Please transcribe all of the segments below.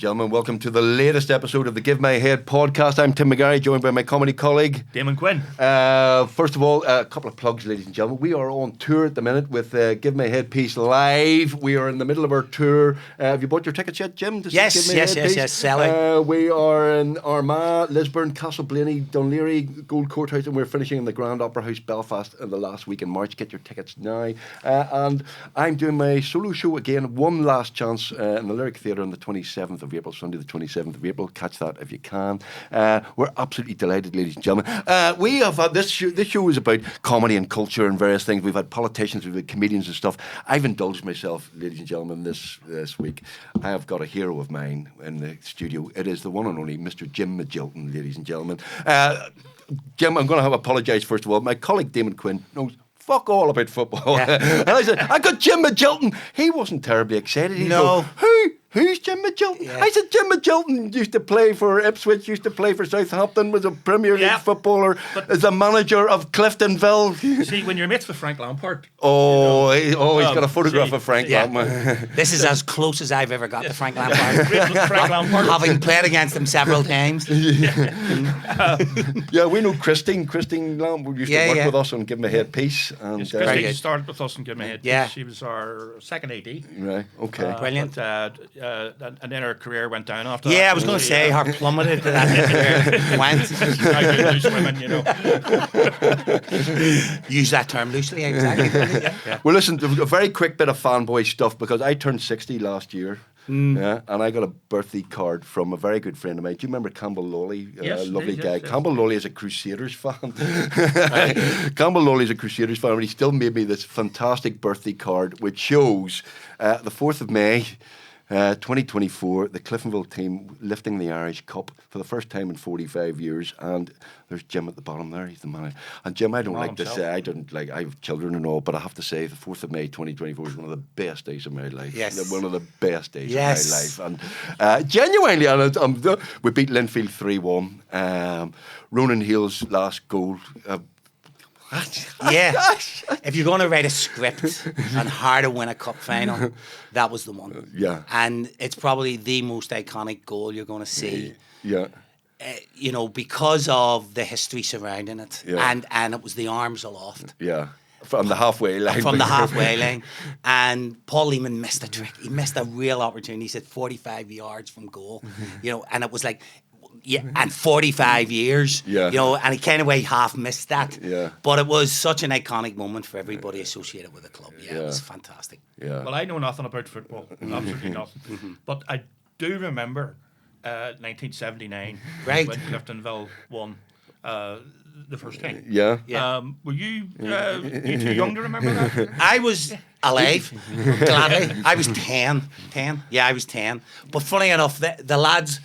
gentlemen. Welcome to the latest episode of the Give My Head podcast. I'm Tim McGarry, joined by my comedy colleague, Damon Quinn. First of all, a couple of plugs, ladies and gentlemen. We are on tour at the minute with Give My Head Piece Live. We are in the middle of our tour. Have you bought your tickets yet, Jim? Yes, selling. We are in Armagh, Lisburn, Castleblaney, Dunleary, Gold Courthouse, and we're finishing in the Grand Opera House, Belfast, in the last week in March. Get your tickets now. And I'm doing my solo show again, one last chance, in the Lyric Theatre on the 27th of April, Sunday the 27th of April. Catch that if you can. We're absolutely delighted, ladies and gentlemen. We have had this show is about comedy and culture and various things. We've had politicians, we've had comedians and stuff. I've indulged myself, ladies and gentlemen, this week. I have got a hero of mine in the studio. It is the one and only Mr. Jim Magilton, ladies and gentlemen. Jim, I'm going to apologise first of all. My colleague Damon Quinn knows fuck all about football. Yeah. And I said, I got Jim Magilton. He wasn't terribly excited. He No. Go, Who's Jim Magilton? Yeah. I said, Jim Magilton used to play for Ipswich, used to play for Southampton, was a Premier League footballer, is a manager of Cliftonville. See, when you're mates with Frank Lampard. He's got a photograph of Frank Lampard. This is as close as I've ever got to Frank Lampard. Frank Lampard. Having played against him several times. We know Christine. Christine Lampard used to work with us on Give My Head Piece. And Christine started with us on Give My Head Piece. Yeah. She was our second AD. Right, okay. Brilliant. And then her career went down after that. Yeah, I was going to say her plummeted to that went. Loose women, you know. Use that term loosely, exactly. Yeah. Well, listen, a very quick bit of fanboy stuff because I turned 60 last year. Yeah, and I got a birthday card from a very good friend of mine. Do you remember Campbell Lawley? Yes, lovely guy. yes. Campbell Lawley is a Crusaders fan. Campbell Lawley is a Crusaders fan, and he still made me this fantastic birthday card which shows the 4th of May, 2024, the Cliftonville team lifting the Irish Cup for the first time in 45 years, and there's Jim at the bottom there. He's the man. And Jim, I don't like to say, I have children and all, but I have to say the 4th of May 2024 is one of the best days of my life. Yes. One of the best days of my life. And genuinely, we beat Linfield 3-1. Ronan Hill's last goal. If you're going to write a script on how to win a cup final, that was the one. And it's probably the most iconic goal you're going to see. Because of the history surrounding it, and it was the arms aloft. From the halfway line. And Paul Lehman missed a trick. He missed a real opportunity. He said 45 yards from goal. And it was like, and 45 years, and he kind of half missed that. But it was such an iconic moment for everybody associated with the club. It was fantastic. Well, I know nothing about football, absolutely nothing. But I do remember 1979 when Cliftonville won the first time. Were you too young to remember that? I was alive, gladly. I was 10. Yeah, I was 10. But funny enough, the lads,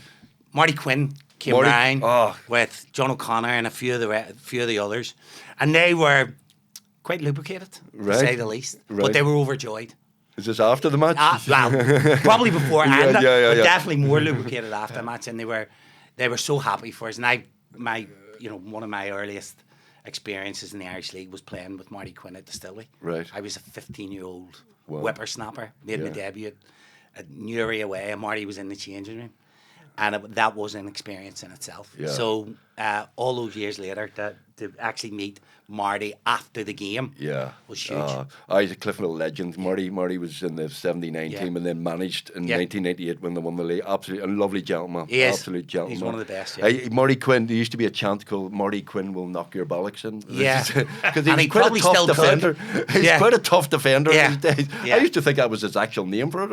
Marty Quinn came round with John O'Connor and a few of the others, and they were quite lubricated, to say the least. But they were overjoyed. Is this after the match? Well, probably before and but definitely more lubricated after the match, and they were so happy for us. And one of my earliest experiences in the Irish League was playing with Marty Quinn at Distillery. Right. I was a 15-year-old whippersnapper, made my debut at Newry away, and Marty was in the changing room. And that was an experience in itself. So all those years later, to actually meet Marty after the game was huge. He's a Cliftonville legend. Marty was in the 79 team and then managed in 1998 when they won the league. Absolutely, a lovely gentleman. He is. Absolute gentleman. He's one of the best. Marty Quinn, there used to be a chant called Marty Quinn will knock your bollocks in. Because he quite probably a tough still defender. He's quite a tough defender these days. Yeah. I used to think that was his actual name for it.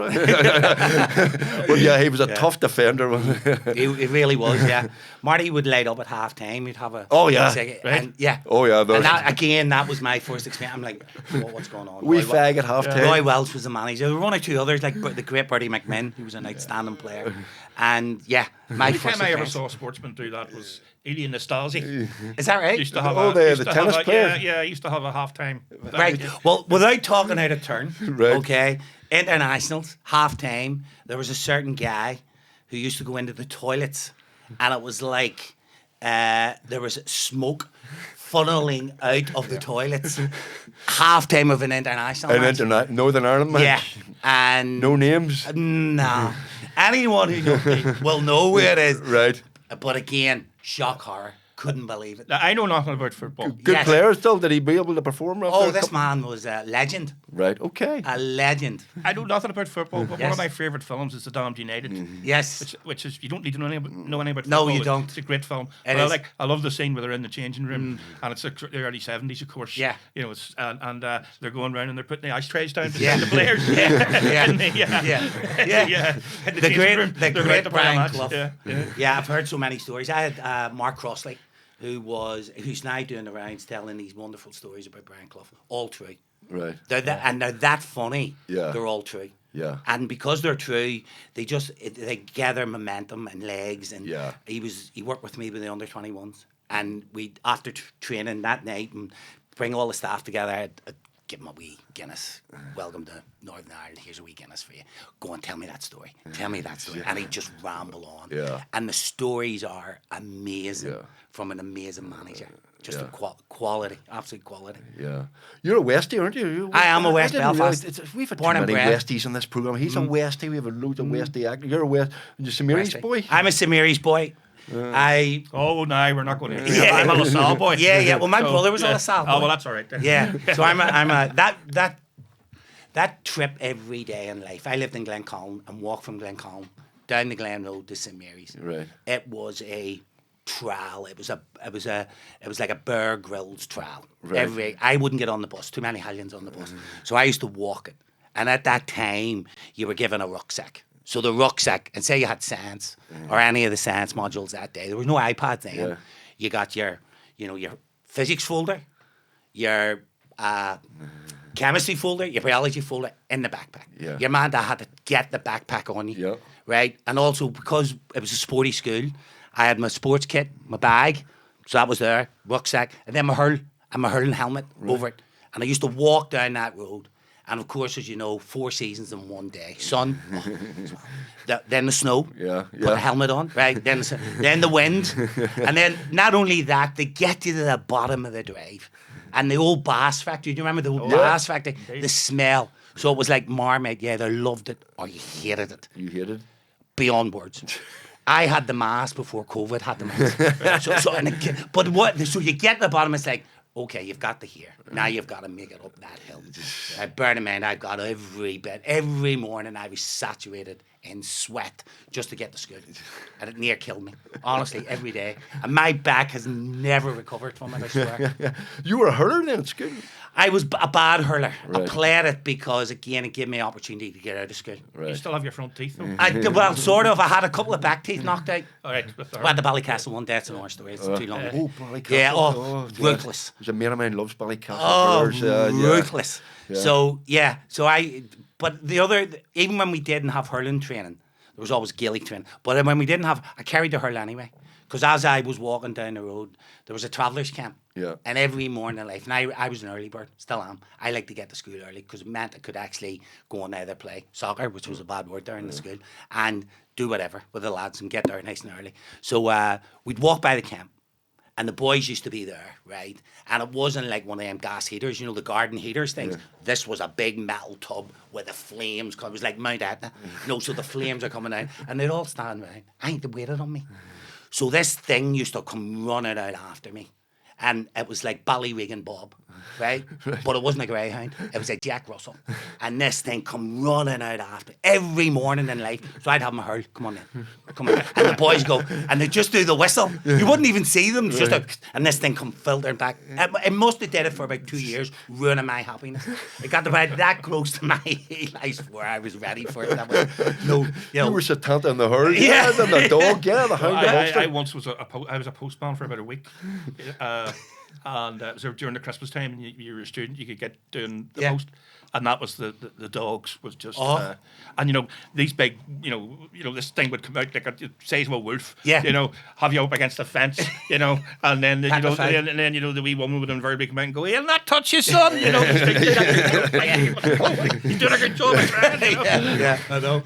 But he was a tough defender. He really was, Marty would light up at half time. He'd have a... And, that was my first experience. I'm like, what's going on? Fag at half time. Roy Welch was the manager. There were one or two others, like the great Bertie McMinn, who was an outstanding player. And my first time I ever saw a sportsman do that was Elian Nastasi. Is that right? Used to have the tennis player? Yeah, he used to have a half time. Right. Well, without talking out of turn, okay, internationals, half time, there was a certain guy who used to go into the toilets, and it was like there was smoke funneling out of the toilets. Half time of an international match. Northern Ireland match. And no names. No. Anyone who knows me will know where it is. Right. But again, shock horror. Couldn't believe it. Now, I know nothing about football. Good player still. Did he be able to perform? This man was a legend. Right. Okay. A legend. I know nothing about football, but one of my favourite films is The Damned United. Yes. Which is, you don't need to know anything about no, football. you don't. It's a great film. But I love the scene where they're in the changing room, and it's the early 70s, of course. Yeah. You know, it's and they're going around and they're putting the ashtrays down to the players. The great Brian Clough. Yeah, I've heard so many stories. I had Mark Crossley, who's now doing the rounds telling these wonderful stories about Brian Clough. All true. Right. And they're that funny. Yeah. They're all true. Yeah. And because they're true, they gather momentum and legs. And he worked with me with the under-21s. And we after training that night and bring all the staff together, I'd give him a wee Guinness. Welcome to Northern Ireland. Here's a wee Guinness for you. Go and tell me that story. Tell me that story. And he'd just ramble on. Yeah. And the stories are amazing from an amazing manager. Just a quality, absolute quality. Yeah. You're a Westie, aren't you? I am a West Belfast. We've had born too many and bred. Westies in this programme. He's a Westie. We have a load of Westie actors. You're a West. You're St Mary's boy? I'm a St Mary's boy. No, we're not going to. I'm a LaSalle boy. Yeah. Well, my brother was a LaSalle boy. Oh, well, that's all right then. Yeah. So that trip every day in life. I lived in Glencoln and walked from Glencoln down the Glen Road to St Mary's. Right. It was a trial. It was like a Bear Grylls trial. Right. I wouldn't get on the bus. Too many Hellions on the bus. So I used to walk it. And at that time, you were given a rucksack. So the rucksack, and say you had science or any of the science modules that day, there was no iPad then. Yeah. You got your physics folder, your chemistry folder, your biology folder in the backpack. Yeah. Your man that had to get the backpack on you, right? And also because it was a sporty school, I had my sports kit, my bag, so that was there, rucksack, and then my hurling helmet over it. And I used to walk down that road. And of course, as you know, 4 seasons in one day. Sun, then the snow, put the helmet on, right? Then the wind. And then not only that, they get you to the bottom of the drive. And the old Bass factory, do you remember the old Bass factory? Indeed. The smell. So it was like Marmite. Yeah, they loved it or you hated it. You hated it? Beyond words. I had the mask before COVID had the mask. So you get to the bottom, it's like, okay, you've got to here. Now you've got to make it up that hill. Bear in mind, I've got every bit. Every morning I was saturated in sweat just to get to school. And it near killed me. Honestly, every day. And my back has never recovered from it, I swear. You were a hurler then at school? I was a bad hurler. Right. I played it because, again, it gave me an opportunity to get out of school. Right. You still have your front teeth, though? Well, sort of. I had a couple of back teeth knocked out. All right. At the Ballycastle one day. It's an orange story. It's too long. Oh, Ballycastle. Yeah, ruthless. There's a mate of mine loves Ballycastle. Oh, ruthless. Yeah. But even when we didn't have hurling training, there was always Gaelic training. But when we didn't have, I carried the hurl anyway. Because as I was walking down the road, there was a travellers camp. Yeah. And every morning in life, and I was an early bird, still am. I like to get to school early because it meant I could actually go and either play soccer, which was a bad word there in the school, and do whatever with the lads and get there nice and early. So we'd walk by the camp. And the boys used to be there, right? And it wasn't like one of them gas heaters, the garden heaters things. Yeah. This was a big metal tub with the flames. It was like Mount Etna. So the flames are coming out. And they'd all stand around. I ain't waited on me. So this thing used to come running out after me. And it was like Ballywigan Bob, right? But it wasn't a greyhound. It was a Jack Russell. And this thing come running out after every morning in life. So I'd have my hurl. Come on then. Come on. And the boys go, and they just do the whistle. You wouldn't even see them. Just and this thing come filtering back. It must have did it for about 2 years, ruining my happiness. It got about that close to my life where I was ready for it. You were Satanta in the hurl. Yeah. And the dog. Yeah, the hound. I once was I was a postman for about a week. And it was during the Christmas time, and you were a student, you could get doing the post, and that was the dogs was just, and these big, this thing would come out like the size of a wolf, have you up against the fence, and then the wee woman would invariably come out and go, "He'll not touch you, son," He's doing a good job, I know,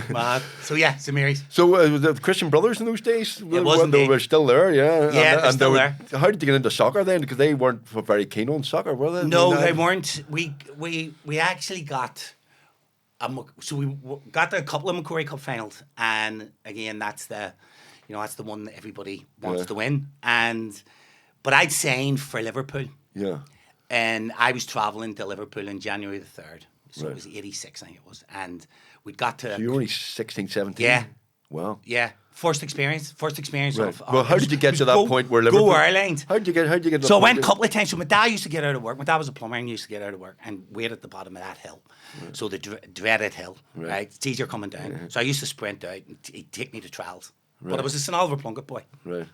man. So St Mary's. So the Christian Brothers in those days, they were still there, they're still there. How did they get into soccer then? Because they weren't very keen on soccer, were they? No, they weren't. We actually got So we got to a couple of Macquarie Cup finals, and again, that's the one that everybody wants to win. But I'd signed for Liverpool. Yeah. And I was travelling to Liverpool on January the 3rd. So it was 86, I think it was. And we got to... So you were only 16, 17? Yeah. Wow. Yeah. First experience right. of... Well, how did you get to that point where Liverpool... Go Ireland. How did you get to that So point? I went a couple of times. So my dad used to get out of work. My dad was a plumber and used to get out of work and wait at the bottom of that hill. Right. So the dreaded hill, right? It's easier coming down. So I used to sprint out and he'd take me to trials. Right. But I was a St Oliver Plunkett boy. Right.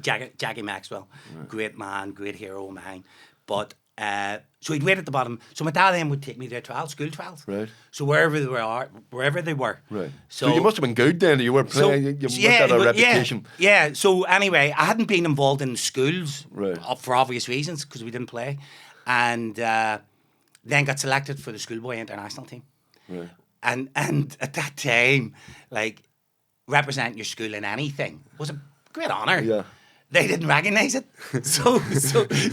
Jackie Maxwell. Right. Great man, great hero of mine. But... so he'd wait at the bottom. So my dad then would take me to trials, school trials. Right. So wherever they were. Right. So you must have been good then. You were playing. You must have a reputation. Yeah. So anyway, I hadn't been involved in schools for obvious reasons because we didn't play, and then got selected for the schoolboy international team. Right. And at that time, like representing your school in anything was a great honour. Yeah. They didn't recognise it. So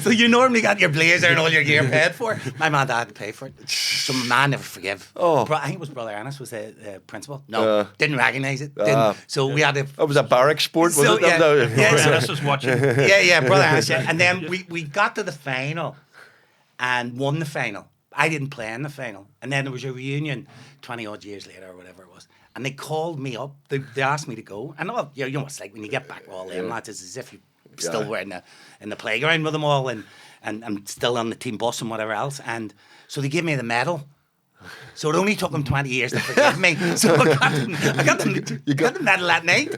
you normally got your blazer and all your gear paid for. My man had to pay for it. So my man never forgive. Oh. I think it was Brother Ennis was the principal. No, didn't recognise it. So we had to... That was a barrack sport, was it? Ennis was watching. Yeah, Brother Ennis. Yeah. And then we got to the final and won the final. I didn't play in the final. And then there was a reunion 20-odd years later or whatever it was. And they called me up. They asked me to go. And you know what it's like when you get back with all them lads. It's as if you still were in the playground with them all and still on the team bus and whatever else. And so they gave me the medal. So it only took them 20 years to forgive me. So I got the medal that night.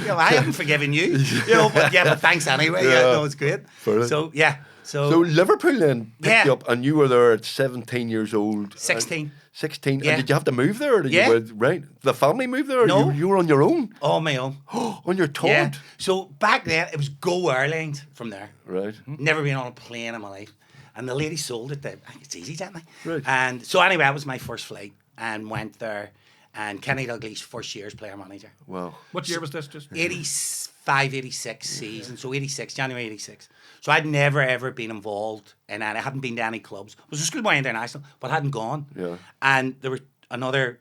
I haven't forgiven you. But thanks anyway. No, it's great. So, yeah. So Liverpool then picked you up and you were there at 17 years old. 16. 16. Yeah. And did you have to move there? Or did Yeah. Right. The family moved there? Or No. You were on your own? On my own. On your own? Yeah. So back then, it was Go Ireland from there. Right. Never been on a plane in my life. And the lady sold it. I think it's easy, didn't I? Right. And so anyway, that was my first flight and went there. And Kenny Dalglish's first year as player manager. Wow. What year was this? Just 85, 86 season. So 86, January 86. So I'd never, ever been involved in any. I hadn't been to any clubs. I was a schoolboy international, but hadn't gone. Yeah. And there was another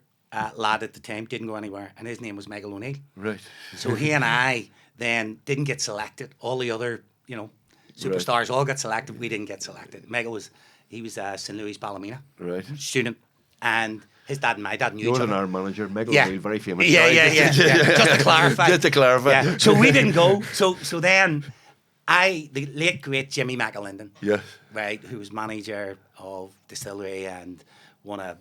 lad at the time, didn't go anywhere, and his name was Michael O'Neill. Right. So he and I then didn't get selected. All the other, superstars all got selected. We didn't get selected. Michael was St. Louis Ballymena student, and his dad and my dad knew each other. Northern Ireland manager, Michael O'Neill, very famous. Yeah. Just to clarify. Just to clarify. Yeah. So we didn't go. So then the late great Jimmy Magilton, yes, right, who was manager of Distillery and won a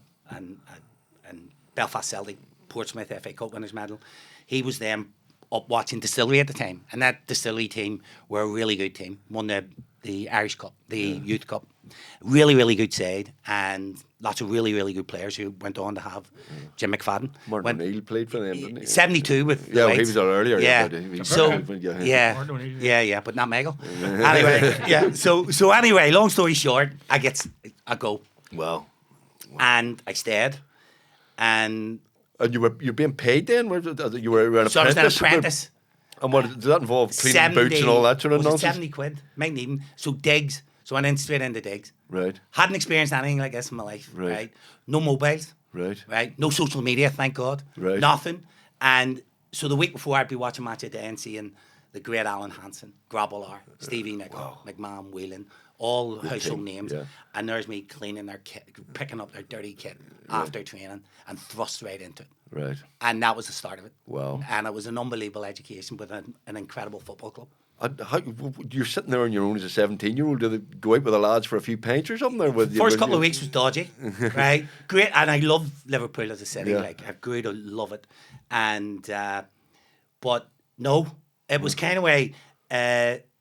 Belfast Celtic Portsmouth FA Cup winners medal. He was then up watching Distillery at the time, and that Distillery team were a really good team. Won the Irish Cup, the Youth Cup. Really, really good side, and lots of really, really good players who went on to have Jim McFadden. Martin O'Neill played for them, didn't he? 72 with he was there earlier. Yeah, but not Michael. Anyway, So anyway, long story short, I go. Wow. And I stayed, and you're being paid then? You were an apprentice? So I was an apprentice. And what did that involve? Cleaning boots and all that sort of nonsense? 70 quid, mightn't even. So digs. So I went straight into digs. Right. Hadn't experienced anything like this in my life. Right. No mobiles. Right. No social media, thank God. Right. Nothing. And so the week before, I'd be watching Match of the Day and seeing the great Alan Hansen, Grobbelaar, Stevie Nicol, McMahon, Whelan, all household names. Yeah. And there's me cleaning their kit, picking up their dirty kit after training and thrust right into it. Right. And that was the start of it. Wow. And it was an unbelievable education with an incredible football club. You're sitting there on your own as a 17-year-old. Did it go out with the lads for a few pints or something? First couple of weeks was dodgy, right? Great, and I love Liverpool as a city. Like I grew to love it, and but no, it was kind of way.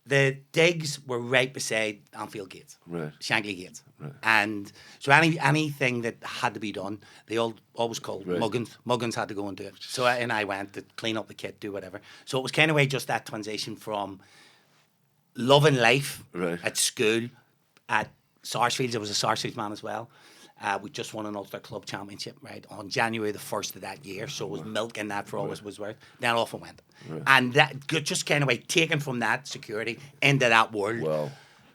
The digs were right beside Anfield Gates, Shankly Gates, and so anything that had to be done, they always called Muggins. Muggins had to go and do it. So I went to clean up the kit, do whatever. So it was kind of way just that transition from loving life at school, at Sarsfields. I was a Sarsfields man as well. We just won an Ulster Club Championship, on January the 1st of that year. So it was milking that for all it was worth. Then off I went. And that just kind of way taken from that security into that world. Wow.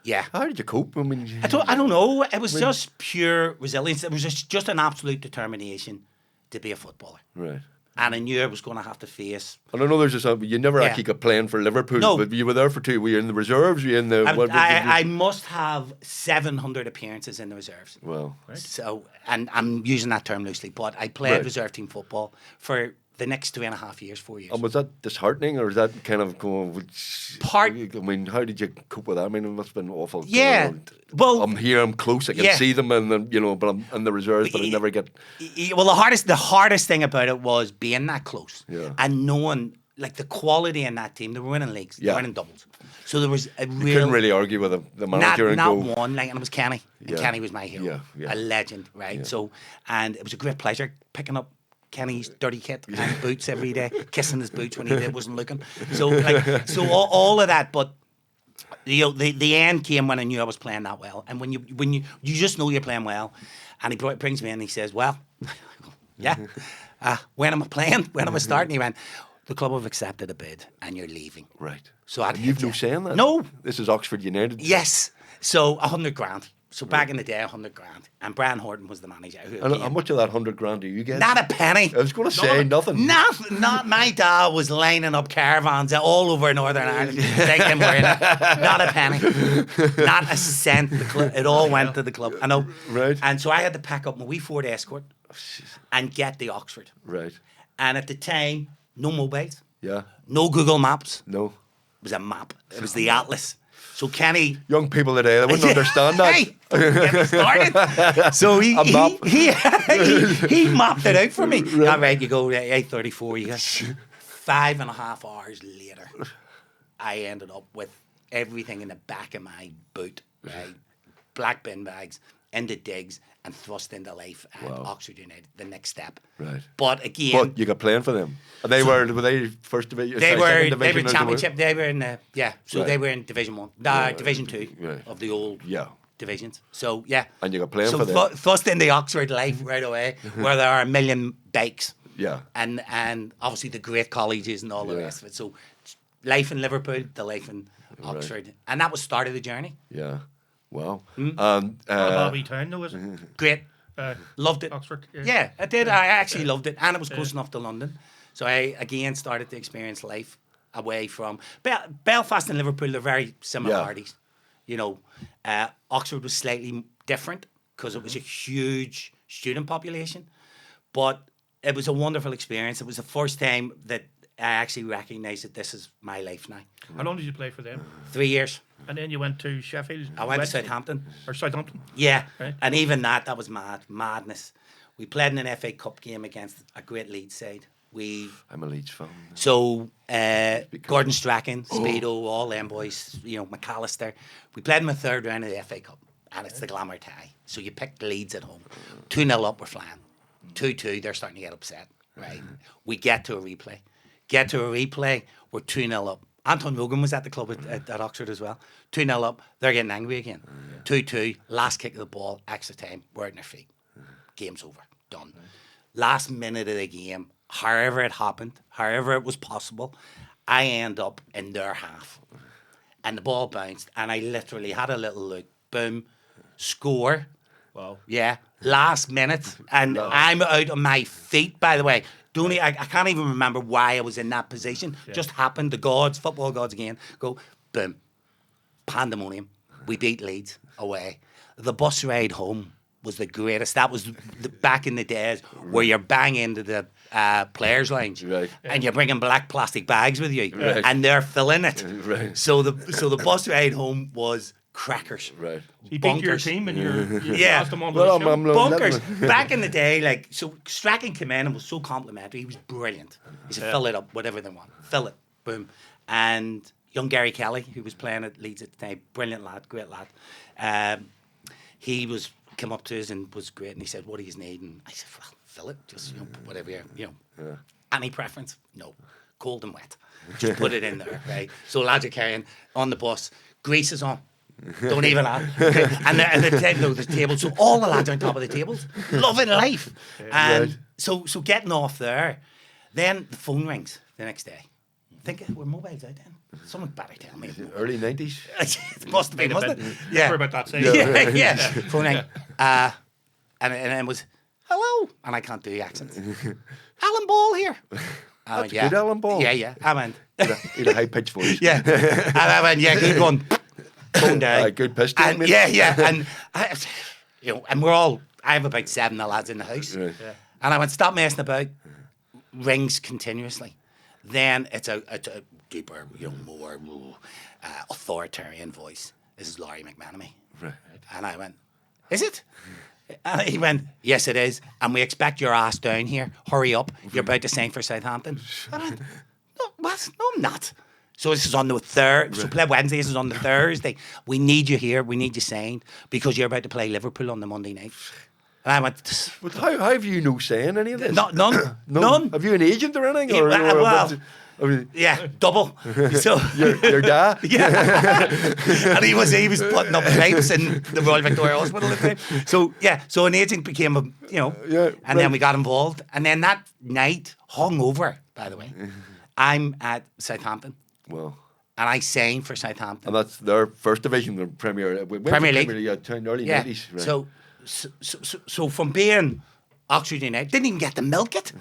Yeah. How did you cope? I mean, I don't know. It was just pure resilience. It was just an absolute determination to be a footballer. Right. And I knew I was going to have to face. And I know there's you never actually got playing for Liverpool, but you were there for 2. Were you in the reserves? Were you in the? I must have 700 appearances in the reserves. Well, right. So, and I'm using that term loosely, but I played reserve team football for the next 2.5 years, 4 years. And was that disheartening, or is that kind of going? I mean, how did you cope with that? I mean, it must have been awful. Yeah. Well, I'm here, I'm close, I can see them, and then, but I'm in the reserves, but I never get. Well, the hardest thing about it was being that close, and knowing like the quality in that team. They were winning leagues, they were winning doubles. So there was a real. You couldn't really argue with the manager not and go. one, like, and it was Kenny. And Kenny was my hero, a legend, right? So, and it was a great pleasure picking up Kenny's dirty kit and boots every day, kissing his boots when he wasn't looking. So, all of that, but. The end came when I knew I was playing that well, and when you just know you're playing well, and he brings me in and he says, "Well, when am I playing? When am I starting?" He went, "The club have accepted a bid, and you're leaving." Right. So you've no saying that. No. This is Oxford United. Yes. So 100 grand. So back in the day, 100 grand, and Brian Horton was the manager. And how much of that 100 grand do you get? Not a penny. I was going to say nothing. Not my dad was lining up caravans all over Northern Ireland. Thinking we're in it. Not a penny. Not a cent. It all went to the club. I know. Right. And so I had to pack up my wee Ford Escort and get the Oxford. Right. And at the time, no mobiles. Yeah. No Google Maps. No. It was a map. It was the Atlas. So Kenny, young people today, they wouldn't understand that. Hey, get me started. So he mapped it out for me. Right. All right, you go 8:34. You go 5.5 hours later. I ended up with everything in the back of my boot, right? Black bin bags, into digs, and thrust into life at Oxford United. The next step. Right. But again, you got playing for them. And were they first division? They were championship. They were in they were in Division 1, Division 2 of the old divisions. So and you got playing for them. Thrust into Oxford life right away, where there are a million bikes. Yeah. And obviously the great colleges and all the rest of it. So life in Liverpool, the life in Oxford, and that was start of the journey. Yeah. Wow. Bobby Town, though, was it? Great. Loved it. Oxford. Yeah, I did. I actually loved it. And it was close enough to London. So I, again, started to experience life away from... Belfast and Liverpool are very similarities. You know, Oxford was slightly different because it was a huge student population. But it was a wonderful experience. It was the first time that I actually recognised that this is my life now. How long did you play for them? 3 years. And then you went to Sheffield? I went to Southampton. Or Southampton? Yeah. Right. And even that was madness. We played in an FA Cup game against a great Leeds side. I'm a Leeds fan. So, Gordon Strachan, Speedo, all them boys, McAllister. We played in the third round of the FA Cup. And it's the glamour tie. So you picked Leeds at home. 2-0 up, we're flying. 2-2, they're starting to get upset. Right. We get to a replay. We're 2-0 up. Anton Rogan was at the club at Oxford as well. 2-0 up, they're getting angry again. 2-2, last kick of the ball, extra time, we're at their feet. Game's over, done. Last minute of the game, however it happened, however it was possible, I end up in their half. And the ball bounced, and I literally had a little look, boom, score. Wow. Yeah, last minute, and I'm out on my feet, by the way. I can't even remember why I was in that position. Just happened. The gods, football gods again, go, boom. Pandemonium. We beat Leeds away. The bus ride home was the greatest. That was back in the days where you're banging into the players' lounge and you're bringing black plastic bags with you and they're filling it. Right. So the bus ride home was crackers. Right. He beat your team and you lost them on the bunkers. Back in the day, so Strachan came in and was so complimentary. He was brilliant. He said, fill it up, whatever they want. Fill it. Boom. And young Gary Kelly, who was playing at Leeds at the time, brilliant lad, great lad. He came up to us and was great, and he said, what do you need? And I said, well, fill it, just, whatever, Any preference? No. Cold and wet. Just put it in there, right? So lads are carrying on the bus, grease is on. Don't even ask. And the table. So all the lads are on top of the tables, loving life. And so getting off there, then the phone rings the next day. Think we're mobiles out then. Someone better tell me. Early 90s? It must have been, wasn't it? Yeah. About that same. Yeah. Phone rang. And it was, hello. And I can't do the accents. Alan Ball here. I went, good Alan Ball. Yeah. I went. He'd a high-pitched voice. Yeah. And I went, yeah, good one. Phone down. Good piss down. Yeah. And, and we're all, I have about 7 lads in the house. Right. Yeah. And I went, stop messing about. Rings continuously. Then it's a deeper, more authoritarian voice. This is Laurie McManamy. Right. And I went, is it? And he went, yes, it is. And we expect your ass down here. Hurry up. You're about to sign for Southampton. I went, no, what? No, I'm not. So this is on the third. So play Wednesday. This is on the Thursday. We need you here. We need you signed because you're about to play Liverpool on the Monday night. And I went. But how have you no say in any of this? None. Have you an agent or anything? Yeah, double. So your dad. Yeah, and he was putting up pipes in the Royal Victoria Hospital at the time. So an agent became and then we got involved, and then that night, hungover, by the way, I'm at Southampton. Well. And I sang for Southampton. And that's their first division, the Premier League. Premier League. Early 90s. Right. So from being Oxford United, didn't even get to milk it.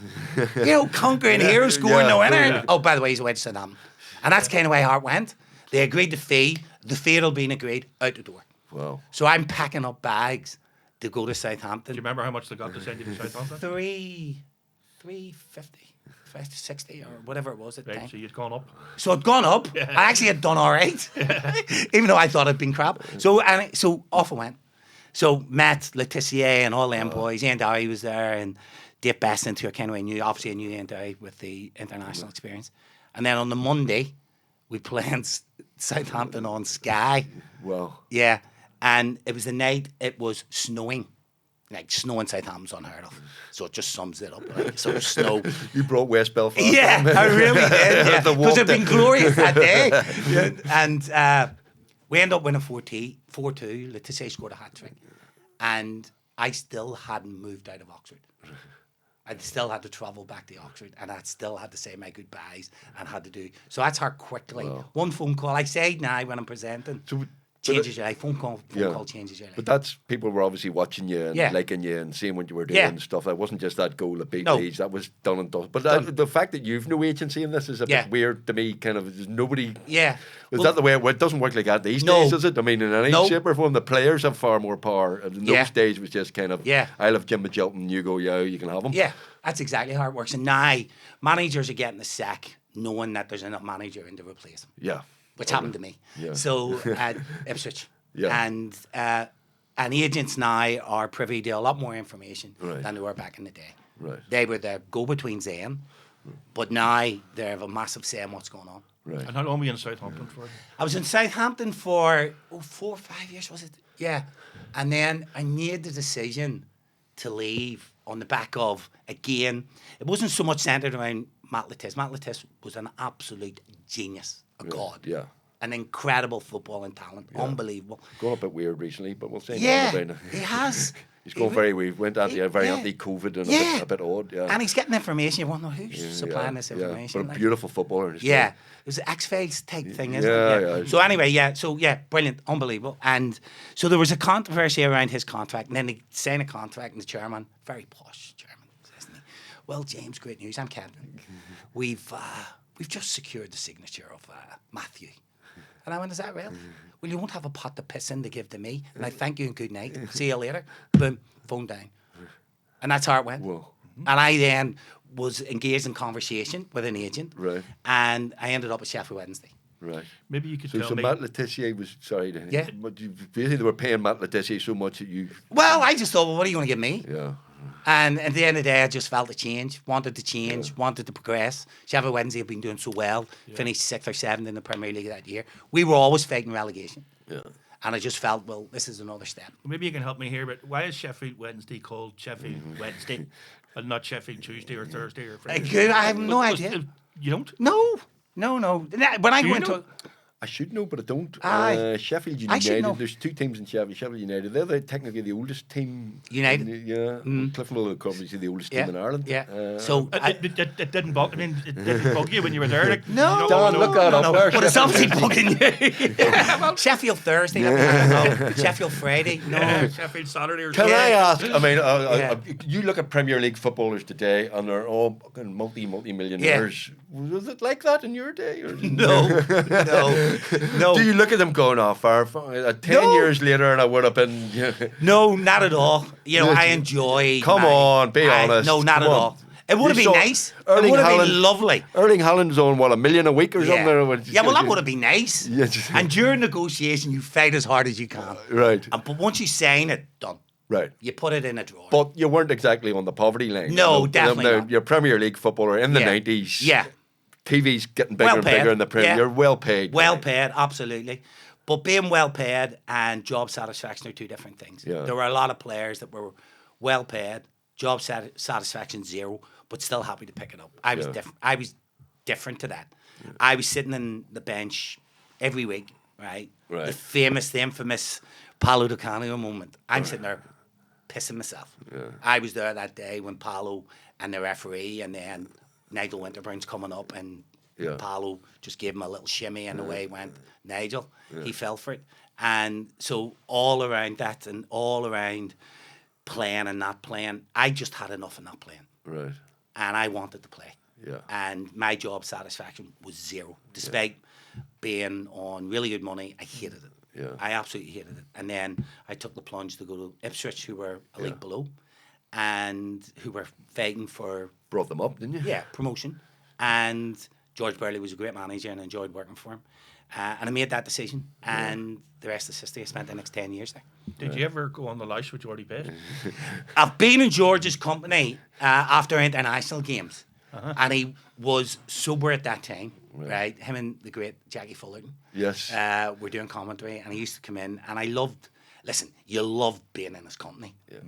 Conquering here, scoring no winner. Yeah. Oh, by the way, he's away to Southampton. And that's kind of way how it went. They agreed the fee. The fee had been agreed, out the door. Wow. So I'm packing up bags to go to Southampton. Do you remember how much they got to send you to Southampton? 350. 60 or whatever it was at the time. So you'd gone up. So I'd gone up. Yeah. I actually had done all right, even though I thought I'd been crap. So off I went. So met Letitia and all them boys. Ian Dowie was there, and Dave Besant, who I kind of knew. Obviously, I knew Ian Dowie with the international experience. And then on the Monday, we played Southampton on Sky. Well, yeah, and it was the night it was snowing. Like snow in Southampton's unheard of, so it just sums it up. Like, so snow. You brought West Belfast. Yeah, I really did. Yeah, because it'd been glorious that day. Yeah. And we ended up winning 4-2. Letitia scored a hat trick, and I still hadn't moved out of Oxford. I still had to travel back to Oxford, and I still had to say my goodbyes and had to do. So that's how quickly. Wow. One phone call. I say now when I'm presenting. Changes your life. Phone call changes your life. But that's people were obviously watching you and liking you and seeing what you were doing and stuff. It wasn't just that goal at big Leeds. That was done and done. But the fact that you've no agency in this is a bit weird to me. Kind of, there's nobody. Yeah. Is that the way it doesn't work like that these days? Is it? I mean, in any shape or form, the players have far more power. In those days, it was just kind of. Yeah. I love Jim Magilton. You go, you can have him. Yeah, that's exactly how it works. And now managers are getting the sack, knowing that there's enough manager in to replace them. Yeah. Which happened to me. Yeah. So at Ipswich. Yeah. And agents now are privy to a lot more information than they were back in the day. Right. They were the go-betweens then, but now they have a massive say in what's going on. Right. And how long were you in Southampton for? I was in Southampton for 4 or 5 years, was it? Yeah. And then I made the decision to leave on the back of, again, it wasn't so much centred around Matt Lettice. Matt Lettice was an absolute genius, a god. Yeah. An incredible footballing talent, unbelievable. Gone a bit weird recently, but we'll see. He has. He's going very weird. Went very anti-COVID and a bit odd. Yeah, and he's getting information. You wonder who's supplying this information. But a beautiful footballer. Yeah, it was an X-Files type thing, isn't it? Yeah. So anyway, brilliant, unbelievable. And so there was a controversy around his contract, and then they signed a contract, and the chairman, very posh chairman, says to me, "Well, James, great news. I'm Captain. We've just secured the signature of Matthew." And I went, "Is that real?" "Well, you won't have a pot to piss in to give to me." And I thank you and good night. See you later. Boom, phone down. And that's how it went. Whoa. And I then was engaged in conversation with an agent. Right. And I ended up at Sheffield Wednesday. Right. Maybe you could tell me. So Matt Letticia was, sorry. Yeah. But basically they were paying Matt Letticia so much that you... Well, I just thought, well, what are you going to give me? Yeah. And at the end of the day, I just felt a change, wanted to progress. Sheffield Wednesday have been doing so well, finished 6th or 7th in the Premier League that year. We were always fighting relegation. Yeah. And I just felt, well, this is another step. Maybe you can help me here, but why is Sheffield Wednesday called Sheffield Wednesday and not Sheffield Tuesday or Thursday or Friday? I have no idea. You don't? No. When I go into... I should know, but I don't. Sheffield I should know. United. There's two teams in Sheffield. Sheffield United. They're technically the oldest team. United. Cliftonville, obviously the oldest team in Ireland. Yeah. So it didn't bug. I mean, it didn't bug you when you were there. Like, no, look that up there. But it's obviously bugging you. Sheffield Thursday. No. Sheffield Friday. No. Sheffield Saturday. Or Can I ask? I mean, you look at Premier League footballers today, and they're all multi-millionaires. Was it like that in your day? Or? No. Do you look at them going off far? 10 years later, and I would have been. No, not at all. You know, I enjoy. Come on, be honest. No, not at all. It would have been nice. It would have been lovely. Erling Haaland's on, $1 million a week or something? Yeah, well, that would have been nice. And during negotiation, you fight as hard as you can. Right. But once you sign it, done. Right. You put it in a drawer. But you weren't exactly on the poverty line. No, definitely not. You're a Premier League footballer in the 90s. Yeah. TV's getting bigger and bigger in the Premier. You're well paid. Well paid, absolutely. But being well paid and job satisfaction are two different things. Yeah. There were a lot of players that were well paid, job satisfaction zero, but still happy to pick it up. I was different. I was different to that. Yeah. I was sitting on the bench every week, right? The infamous Paolo Di Canio moment. I'm sitting there pissing myself. Yeah. I was there that day when Paolo and the referee and then Nigel Winterburns coming up and Paolo just gave him a little shimmy and away went Nigel. He fell for it. And so all around that and all around playing and not playing, I just had enough of not playing. Right. And I wanted to play. Yeah. And my job satisfaction was zero. Despite being on really good money, I hated it. Yeah. I absolutely hated it. And then I took the plunge to go to Ipswich, who were a league below, and who were fighting for... Brought them up, didn't you? Yeah, promotion. And George Burley was a great manager and I enjoyed working for him. And I made that decision. And the rest is history. I spent the next 10 years there. Did you ever go on the lash with Geordie Best? I've been in George's company after international games. And he was sober at that time, right? Him and the great Jackie Fullerton. Yes. Were doing commentary, and he used to come in, and I loved. Listen, you love being in his company. Yeah.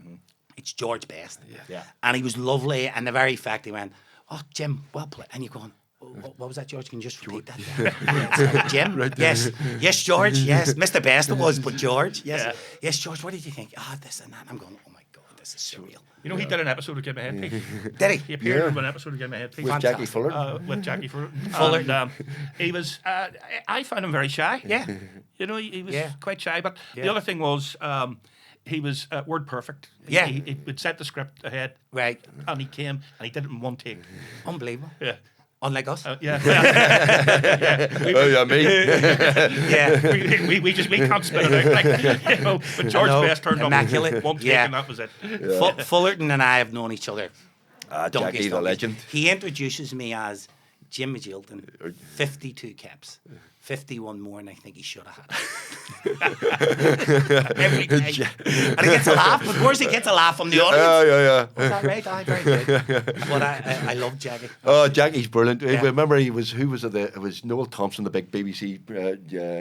It's George Best. Yeah. And he was lovely, and the very fact he went, "Oh, Jim, well played," and you're going, what was that, George? Can you just repeat that? Jim? Right. Yes. Yes, George. Yes. Mr. Best it was, but George. Yes. Yeah. Yes, George, what did you think? This and that. I'm going, oh my God, this is surreal. You know, he did an episode of Give Me a Headpiece. Did he? He appeared in an episode of Give Me a Headpiece. With Jackie Fullerton? With Jackie Fullerton. And, he was, I found him very shy. Yeah. You know, he was quite shy. But the other thing was, he was word perfect. Yeah. He would set the script ahead. Right. And he came and he did it in one take. Unbelievable. Yeah. Unlike us. Me. Yeah. We can't spit it out. Like, you know, but George Best turned immaculate. up one take and that was it. Yeah. Fullerton and I have known each other. Jackie the legend. He introduces me as Jim Magilton, 52 caps. 51 more than I think he should have had. Every day. And he gets a laugh, but of course he gets a laugh from the audience. Yeah. Was that right? Aye, very good. But I love Jackie. Oh, Jackie's brilliant. Yeah. Remember, who was it? It was Noel Thompson, the big BBC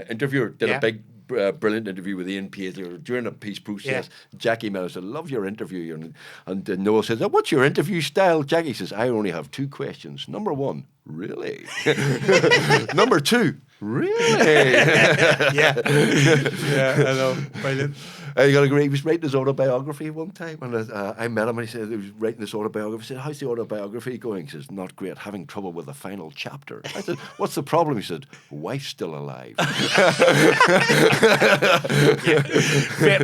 interviewer, did a big brilliant interview with Ian Paisley during a peace process. Yeah. Jackie Miller said, "Love your interview," and Noel says, "What's your interview style?" Jackie says, "I only have two questions. Number one, really? Number two, really?" Yeah, I know. Brilliant. You got to agree. He was writing his autobiography one time, and I met him, and he said he was writing this autobiography. I said, "How's the autobiography going?" He says, "Not great. Having trouble with the final chapter." I said, "What's the problem?" He said, "Wife's still alive."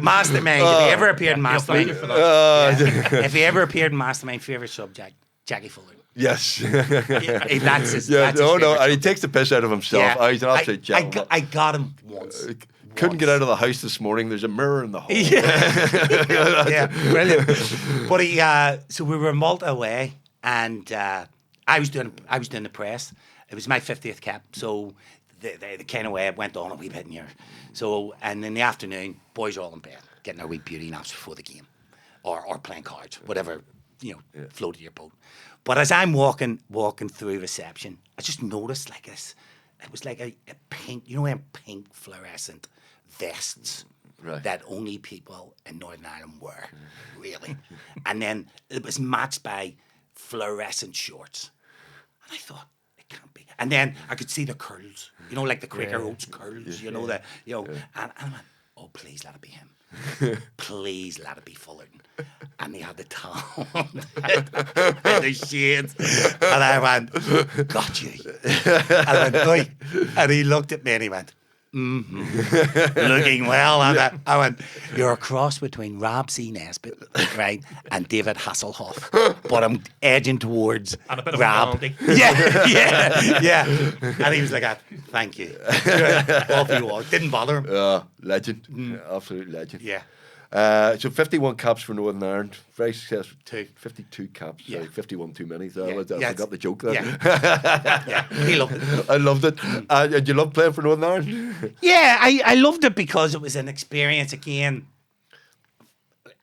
Mastermind. If he ever appeared in Mastermind, if he ever appeared in Mastermind, favorite subject, Jackie Fullerton. Yes. That's his. And he takes the piss out of himself. Yeah. Oh, he's an absolute gentleman. I got him once. Couldn't get out of the house this morning. There's a mirror in the hall. Yeah, brilliant. But so we were in Malta away, and I was doing the press. It was my 50th cap, so the kind of way it went on a wee bit in here. So, and in the afternoon, boys are all in bed, getting their wee beauty naps before the game, or playing cards, whatever floated your boat. But as I'm walking through reception, I just noticed like this. It was like a pink, pink fluorescent vests that only people in Northern Ireland wear, really. And then it was matched by fluorescent shorts. And I thought, it can't be. And then I could see the curls, you know, like the Quaker Oats curls, you know, and I went, oh, please let it be him. Please let it be Fullerton. And he had the towel and the shades. And I went, got you. And I went, oi. And he looked at me and he went, looking well. And I went, you're a cross between Rob C. Nesbitt, right, and David Hasselhoff. But I'm edging towards and a bit Rob. Of yeah. And he was like, thank you. Off he walked. Didn't bother him. Legend. Absolute legend. Yeah. So 51 caps for Northern Ireland. Very successful. 52 caps. Yeah. Sorry, 51 too many. So Yeah. I got the joke there. Yeah. He loved it. I loved it. Did you love playing for Northern Ireland? Yeah, I loved it because it was an experience, again,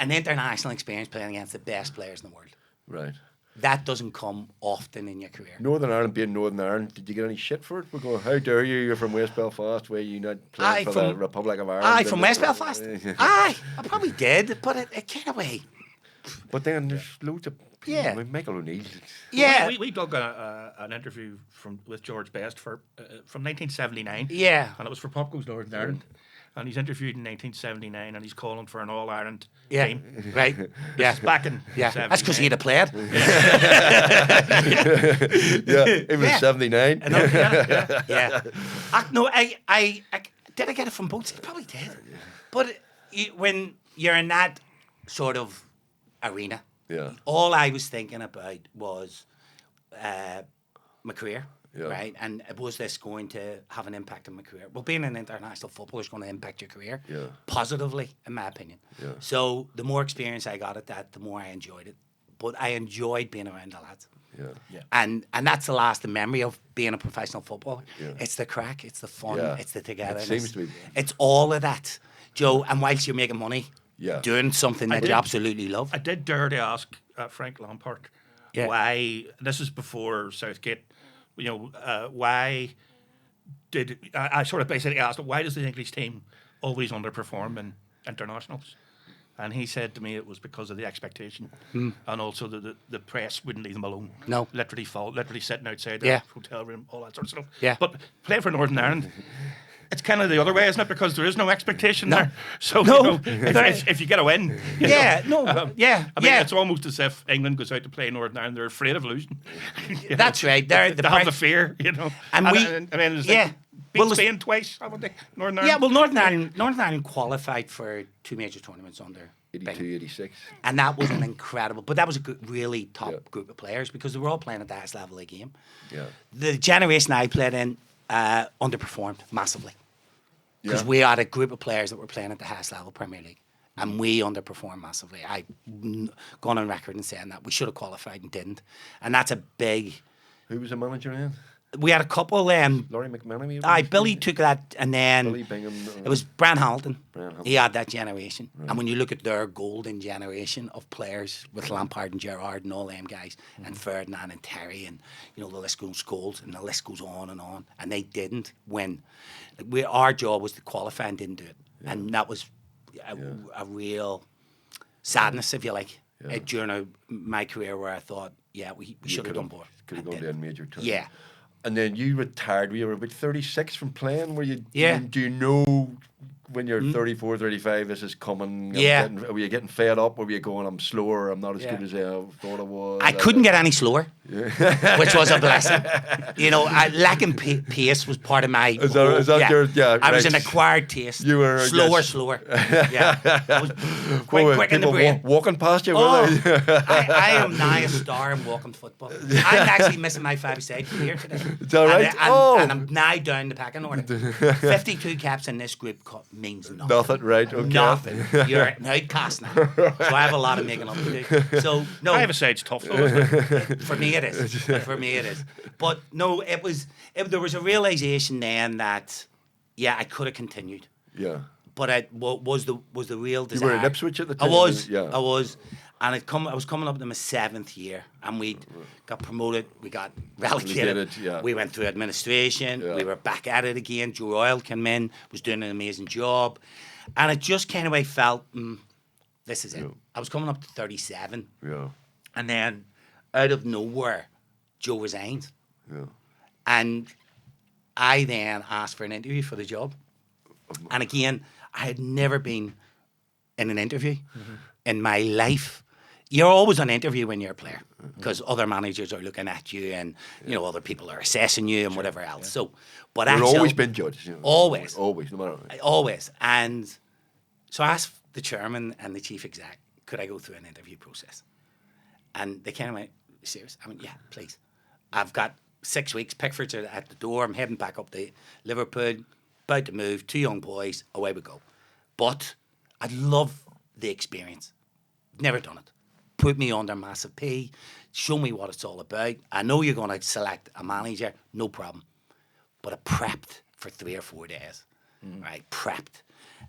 an international experience playing against the best players in the world. Right. That doesn't come often in your career. Northern Ireland being Northern Ireland, did you get any shit for it? We're going, how dare you? You're from West Belfast, where you not playing for the Republic of Ireland. Aye, from West Belfast. Aye, I probably did, but it came away. But then there's loads of people. Yeah. Michael O'Neill. Yeah. We dug an interview with George Best from 1979. Yeah. And it was for Pop Goes Northern Ireland. And he's interviewed in 1979 and he's calling for an All-Ireland team. Right. Yeah. It's back in That's because he'd have played. It was 79. Yeah. I did I get it from both? I probably did. But when you're in that sort of arena, all I was thinking about was my career. Yeah. Right, and was this going to have an impact on my career? Well, being an international footballer is going to impact your career positively, in my opinion. Yeah. So the more experience I got at that, the more I enjoyed it. But I enjoyed being around the lads. Yeah. And that's the lasting memory of being a professional footballer. Yeah. It's the crack, it's the fun, it's the togetherness. It seems to be. It's all of that, Joe. And whilst you're making money, doing something that you absolutely love. I did dare to ask Frank Lampard why. This is before Southgate. You know, why did I sort of basically asked him, why does the English team always underperform in internationals? And he said to me it was because of the expectation and also the press wouldn't leave them alone. No. Literally sitting outside the hotel room, all that sort of stuff. Yeah. But playing for Northern Ireland, it's kind of the other way, isn't it? Because there is no expectation there. So, if you get a win. I mean, it's almost as if England goes out to play Northern Ireland, they're afraid of losing. That's right. They have the fear, And beat Spain twice, haven't they? Northern Ireland. Yeah, well, Northern Ireland qualified for 2 major tournaments under 82, 86. And that was an incredible, but that was a really top group of players because they were all playing at the highest level of the game. Yeah. The generation I played in underperformed massively because we had a group of players that were playing at the highest level Premier League. And we underperformed massively. I've gone on record and saying that we should have qualified and didn't. And that's a big... Who was the manager then? We had a couple. Laurie McManamy? Billy took that, and then Billy Bingham, it was Brian Hamilton. He had that generation. Right. And when you look at their golden generation of players with Lampard and Gerrard and all them guys, and Ferdinand and Terry, and the list goes Scholes, and the list goes on, and they didn't win. Our job was to qualify and didn't do it, and that was a real sadness, if you like, during my career where I thought, we should have done more. Could have gone to a major tournament. Yeah. And then you retired. You were about 36 from playing. Were you? Yeah. Do you know when you're 34, 35, this is coming? Were you getting fed up? Or were you going, I'm slower, I'm not as good as I thought I was? I couldn't get any slower, which was a blessing. Lacking pace was part of my... Is that your... Yeah, I was an acquired taste. You were... Slower. I was quite quick in the brain. Walking past you, I am now a star in walking football. I'm actually missing my 5-a-side from here today. Is that right? And I'm now down the packing order. 52 caps in this group means nothing. Nothing, right? Okay. Nothing. You're an outcast now. So I have a lot of making up to do. So no, 5-a-side's tough though, isn't it? For me it is. But no, there was a realization then that I could have continued. Yeah. But was the real desire. You were in Ipswich at the time. I was. And I was coming up to my 7th year, and we got promoted. We got relegated. We went through administration. We were back at it again. Joe Royal came in, was doing an amazing job, and it just kind of felt, this is it. I was coming up to 37, and then out of nowhere, Joe resigned, And I then asked for an interview for the job. And again, I had never been in an interview in my life. You're always on interview when you're a player because other managers are looking at you and, you know, other people are assessing you and whatever else. Yeah. So, but you've always been judged. You know, always. Always, no matter what. Always. And so I asked the chairman and the chief exec, could I go through an interview process? And they kind of went, serious? I went, yeah, please. I've got 6 weeks. Pickford's are at the door. I'm heading back up to Liverpool, about to move, 2 young boys, away we go. But I'd love the experience. Never done it. Put me under massive P, show me what it's all about. I know you're going to select a manager, no problem. But I prepped for 3 or 4 days, right? Prepped.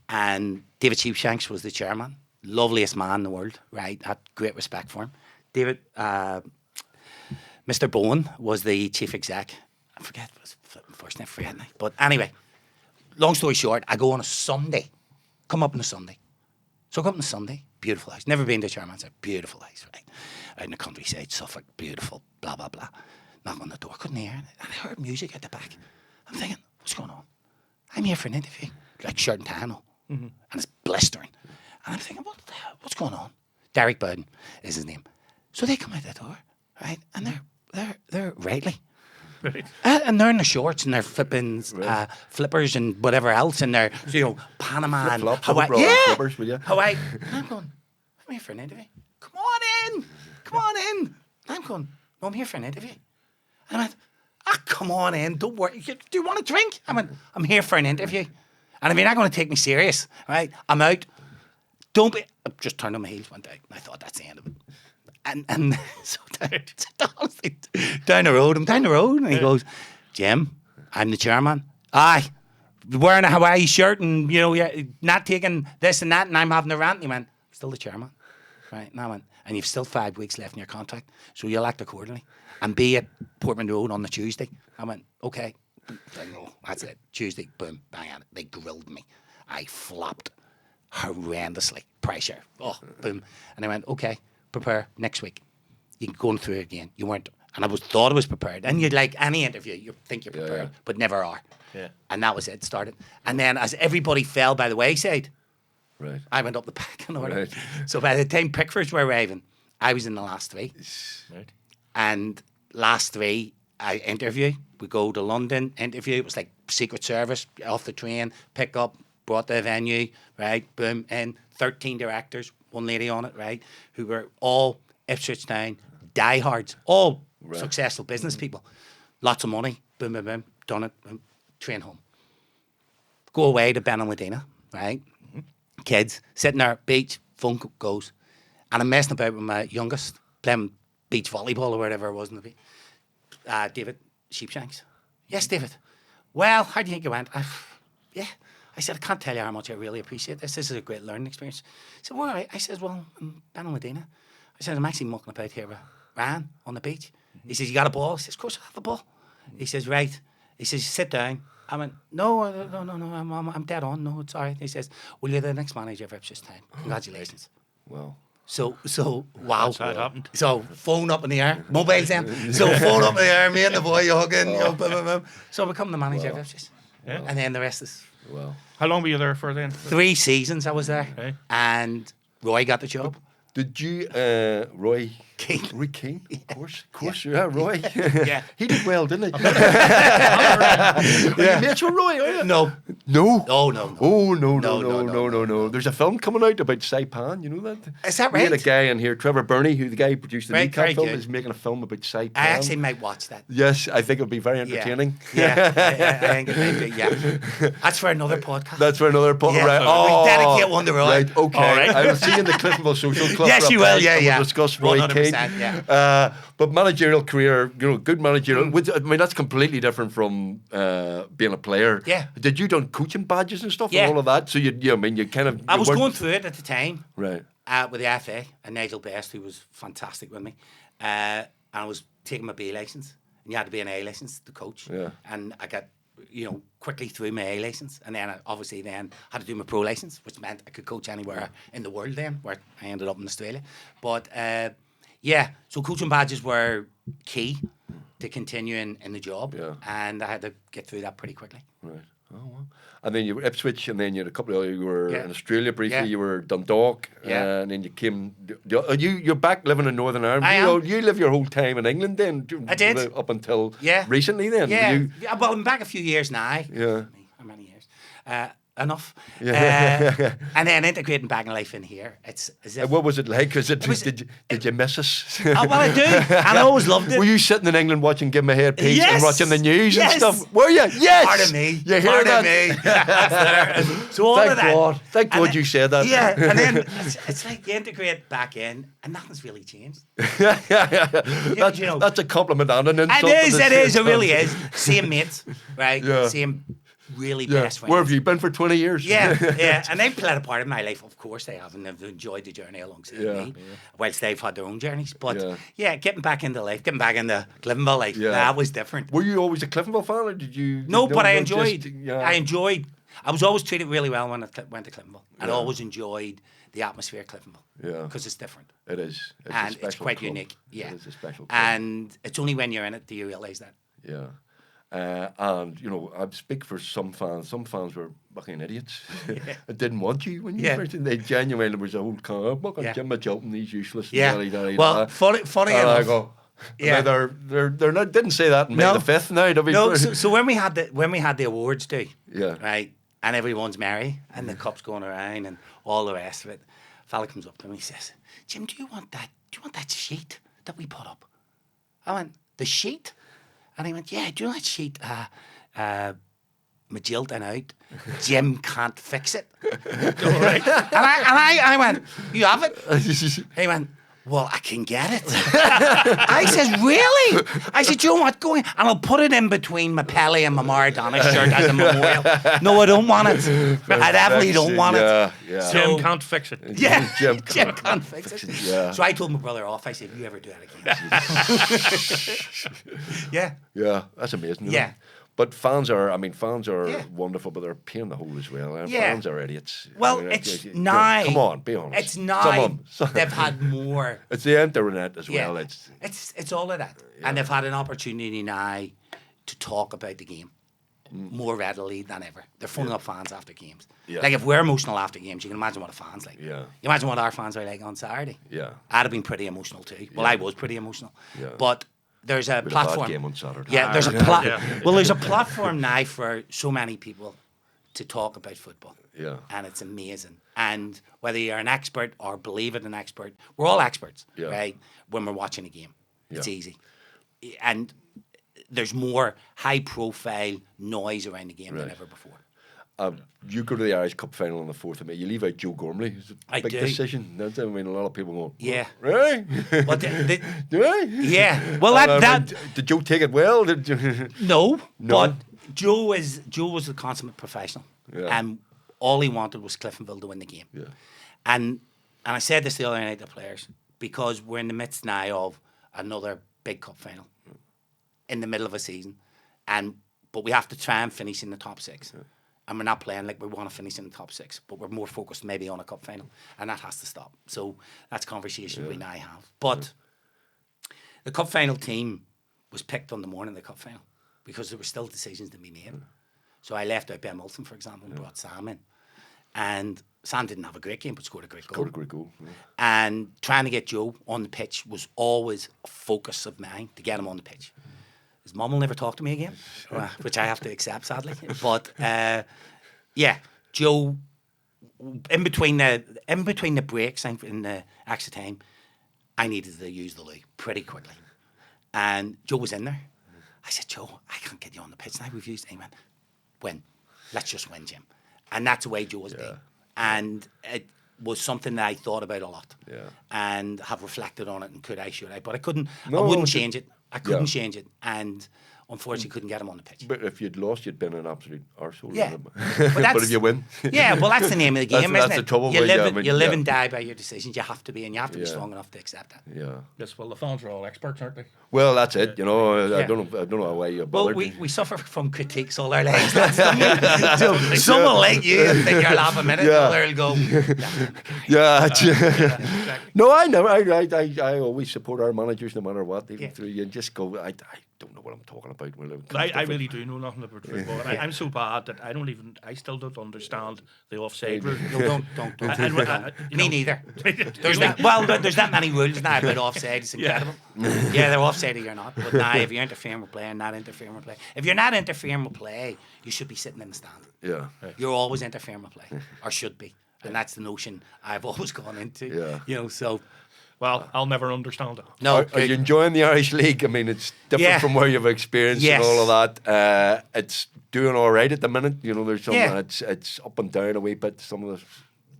And David Sheepshanks was the chairman, loveliest man in the world, right? I had great respect for him. David, Mr. Bowen was the chief exec. I forget his first name, forgetting. But anyway, long story short, I go on a Sunday. Come up on a Sunday. So I go up on a Sunday. Beautiful house. Never been to Chairman's. Beautiful house, right? Out in the countryside, Suffolk, beautiful, blah, blah, blah. Knock on the door, couldn't hear it. And I heard music at the back. I'm thinking, what's going on? I'm here for an interview. Like shirt and tie and all. And it's blistering. And I'm thinking, what the hell? What's going on? Derek Bowden is his name. So they come out the door, right? And they're rightly. Right. And they're in the shorts and they're flipping flippers and whatever else, and they're, you know, Panama and Hawaii. Yeah, flippers, Hawaii. And I'm going, I'm here for an interview. Come on in. And I'm going, no, I'm here for an interview. And I went, come on in. Don't worry. Do you want a drink? I went, I'm here for an interview. And if you're not going to take me serious, right? I'm out. Don't be. I just turned on my heels, went out, and I thought that's the end of it. And so down the road, and he goes, Jim, I'm the chairman. Aye, wearing a Hawaii shirt and, you know, not taking this and that, and I'm having a rant. And he went, still the chairman. Right, and I went, and you've still 5 weeks left in your contract, so you'll act accordingly. And be at Portman Road on the Tuesday. I went, okay. That's it. Tuesday, boom, bang at it. They grilled me. I flopped horrendously. Pressure. Oh, boom. And I went, okay. Prepare next week. You can go through it again. You weren't, and thought I was prepared. And you'd like any interview, you think you're prepared, but never are. Yeah. And that was it. Started, and then as everybody fell by the wayside, right, I went up the back in order. Right. So by the time Pickfords were arriving, I was in the last 3. Right. And last 3, I interview. We go to London, interview. It was like Secret Service off the train, pick up, brought to the venue, right, boom, and 13 directors. One lady on it, right, who were all Ipswich Town diehards, all successful business people, lots of money, boom, boom, boom, done it, boom, train home. Go away to Benalmadena, right, kids, sitting there, beach, phone goes, and I'm messing about with my youngest, playing beach volleyball or whatever it was in the beach. David Sheepshanks. Yes, David. Well, how do you think it went? Yeah. I said, I can't tell you how much I really appreciate this. This is a great learning experience. He said, well, all right. I said, well, I'm Benalmadena. I said, I'm actually mucking about here with Ryan on the beach. He says, you got a ball? I says, of course I have a ball. He says, right. He says, sit down. I went, no, I'm dead on. No, it's all right. He says, well, you're the next manager of Ipswich Town. Congratulations. Wow. So wow. That's how it happened. So phone up in the air, mobiles then. So phone up in the air, me and the boy hugging, you know, boom, boom, boom. So I become the manager of Ipswich. Yeah. And then the rest is... Well, how long were you there for then? 3 seasons I was there. Okay. And Roy got the job. Did you, Roy Keane? Roy Keane, of course, yeah, Roy. Yeah. He did well, didn't he? You mates with Roy, are you? No. No? Oh, no. Oh, no. There's a film coming out about Saipan, you know that? Is that right? We had a guy in here, Trevor Burney, who the guy who produced the Kneecap film, is making a film about Saipan. I actually might watch that. Yes, I think it'll be very entertaining. Yeah, I think it might be, yeah. That's for another podcast. That's for another podcast, yeah, right? Oh, we dedicate one to Roy. Right, okay. Right. I will see you in the Cliftonville Social Club. Yes, you will, yeah. We'll discuss Roy Keane. Yeah. But managerial career, you know, good managerial. I mean, that's completely different from being a player. Yeah. Did you done coaching badges and stuff and all of that? So I mean, you kind of. I was going through it at the time. Right. With the FA and Nigel Best, who was fantastic with me, and I was taking my B license, and you had to be an A license to coach. Yeah. And I got, you know, quickly through my A license, and then I obviously then had to do my pro license, which meant I could coach anywhere in the world then, where I ended up in Australia. But Yeah, so coaching badges were key to continuing in the job, and I had to get through that pretty quickly. Right. Oh, well. And then you were Ipswich, and then you had a couple of you were in Australia briefly. You were Dundalk, and then you came. You're back living in Northern Ireland. You live your whole time in England then. I did up until recently. Then well, I'm back a few years now. Yeah, how many years? Enough. And then integrating back in life in here. It's as if, what was it like? Did you miss us? Oh, well, I do, and I always loved it. Were you sitting in England watching Give My Head Page and watching the news and stuff? Were you? Yes. Pardon me. You hear that? So all of that. Thank God you said that. Yeah, and then it's like you integrate back in, and nothing's really changed. That's a compliment and an insult. It is. It really is. Same mates, right? Yeah. Same. Really best friends. Where have you been for 20 years? Yeah. And they've played a part in my life, of course they have, and they've enjoyed the journey alongside me, whilst they've had their own journeys. But getting back into life, getting back into Cliftonville life, that was different. Were you always a Cliftonville fan, or did you? No, but I enjoyed. I was always treated really well when I went to Cliftonville, and I always enjoyed the atmosphere of Cliftonville. Because it's different. It is. It's quite club. Unique. Yeah. It is a special club. And it's only when you're in it do you realise that. Yeah. And I speak for some fans. Some fans were fucking idiots. They didn't want you when you first. They genuinely was a whole Jim Magilton, he's useless. Well, funny enough. They're not. Didn't say that in May the 5th. Now, So when we had the awards do, right, and everyone's merry, and the cup's going around, and all the rest of it. Fella comes up to me, he says, "Jim, do you want that sheet that we put up?" I went, "The sheet?" And he went, "Yeah, do you know that sheet? Magilton out. Jim can't fix it." All right. And I went, "You have it?" He went, "Well, I can get it." I says, "Really?" I said, "You know what? Go in, and I'll put it in between my Pelly and my Maradona shirt as a memorial." No, I don't want it. I definitely don't want it. Yeah. So, Jim can't fix it. Yeah, Jim can't fix it. Yeah. So I told my brother off. I said, "If you ever do that again." Yeah, that's amazing. Yeah. But fans are wonderful, but they're a pain in the hole as well. Fans are idiots. Well, it's now. Come on, be honest. It's now they've had more. It's the internet as well. It's all of that, and they've had an opportunity now to talk about the game more readily than ever. They're phoning up fans after games. Yeah. Like if we're emotional after games, you can imagine what a fan's like. Yeah. You imagine what our fans are like on Saturday. Yeah. I'd have been pretty emotional too. Well, I was pretty emotional. Yeah. But there's a platform. A bad game on Saturday. Yeah, there's a Well, there's a platform now for so many people to talk about football. Yeah. And it's amazing. And whether you're an expert or believe it an expert, we're all experts, right? When we're watching a game. It's easy. And there's more high-profile noise around the game than ever before. You go to the Irish Cup final on the 4th of May. You leave out Joe Gormley. It's a big decision. That's, a lot of people go, yeah. Really? Well, do I? Yeah. Well, did Joe take it well? No. But Joe was a consummate professional. Yeah. And all he wanted was Cliftonville to win the game. Yeah. And I said this the other night to players, because we're in the midst now of another big cup final in the middle of a season. But we have to try and finish in the top 6. Yeah. And we're not playing like we want to finish in the top 6, but we're more focused maybe on a cup final, and that has to stop. So that's conversation we now have. But the cup final team was picked on the morning of the cup final because there were still decisions to be made. So I left out Ben Moulton, for example, and brought Sam in. And Sam didn't have a great game, but scored a great goal. Yeah. And trying to get Joe on the pitch was always a focus of mine, to get him on the pitch. His mum will never talk to me again, which I have to accept, sadly. But Joe, in between the breaks in the extra time, I needed to use the loo pretty quickly, and Joe was in there. I said, "Joe, I can't get you on the pitch now. We've used." He went, "Win. Let's just win, Jim." And that's the way Joe was being, and it was something that I thought about a lot, and have reflected on it. And could I, should I? But I couldn't. I wouldn't change it. I couldn't change it. And unfortunately couldn't get him on the pitch. But if you'd lost, you'd been an absolute arsehole. Yeah. But if you win... Yeah, well, that's the name of the game, that's isn't the it? trouble. You live and die by your decisions. You have to be, and you have to be strong enough to accept that. Yeah. Yes, well, the fans are all experts, aren't they? Well, that's it. I don't know why you're bothered. Well, we suffer from critiques all our lives. Someone like you think you'll have a minute, and they'll go... No, I never. I always support our managers no matter what. Even through you just go. I don't know what I'm talking about. I really do know nothing about football. I'm so bad that I still don't understand the offside rule. No, don't. Me neither. There's that many rules now about offside. It's incredible. Yeah, they're offside or you're not. But now, if you're interfering with play and not interfering with play, if you're not interfering with play, you should be sitting in the stand. Yeah. You're always interfering with play, or should be. And that's the notion I've always gone into. Yeah. So... Well, I'll never understand it. No, are you enjoying the Irish League? I mean, it's different from where you've experienced and all of that. It's doing all right at the minute. There's some it's up and down a wee bit. Some of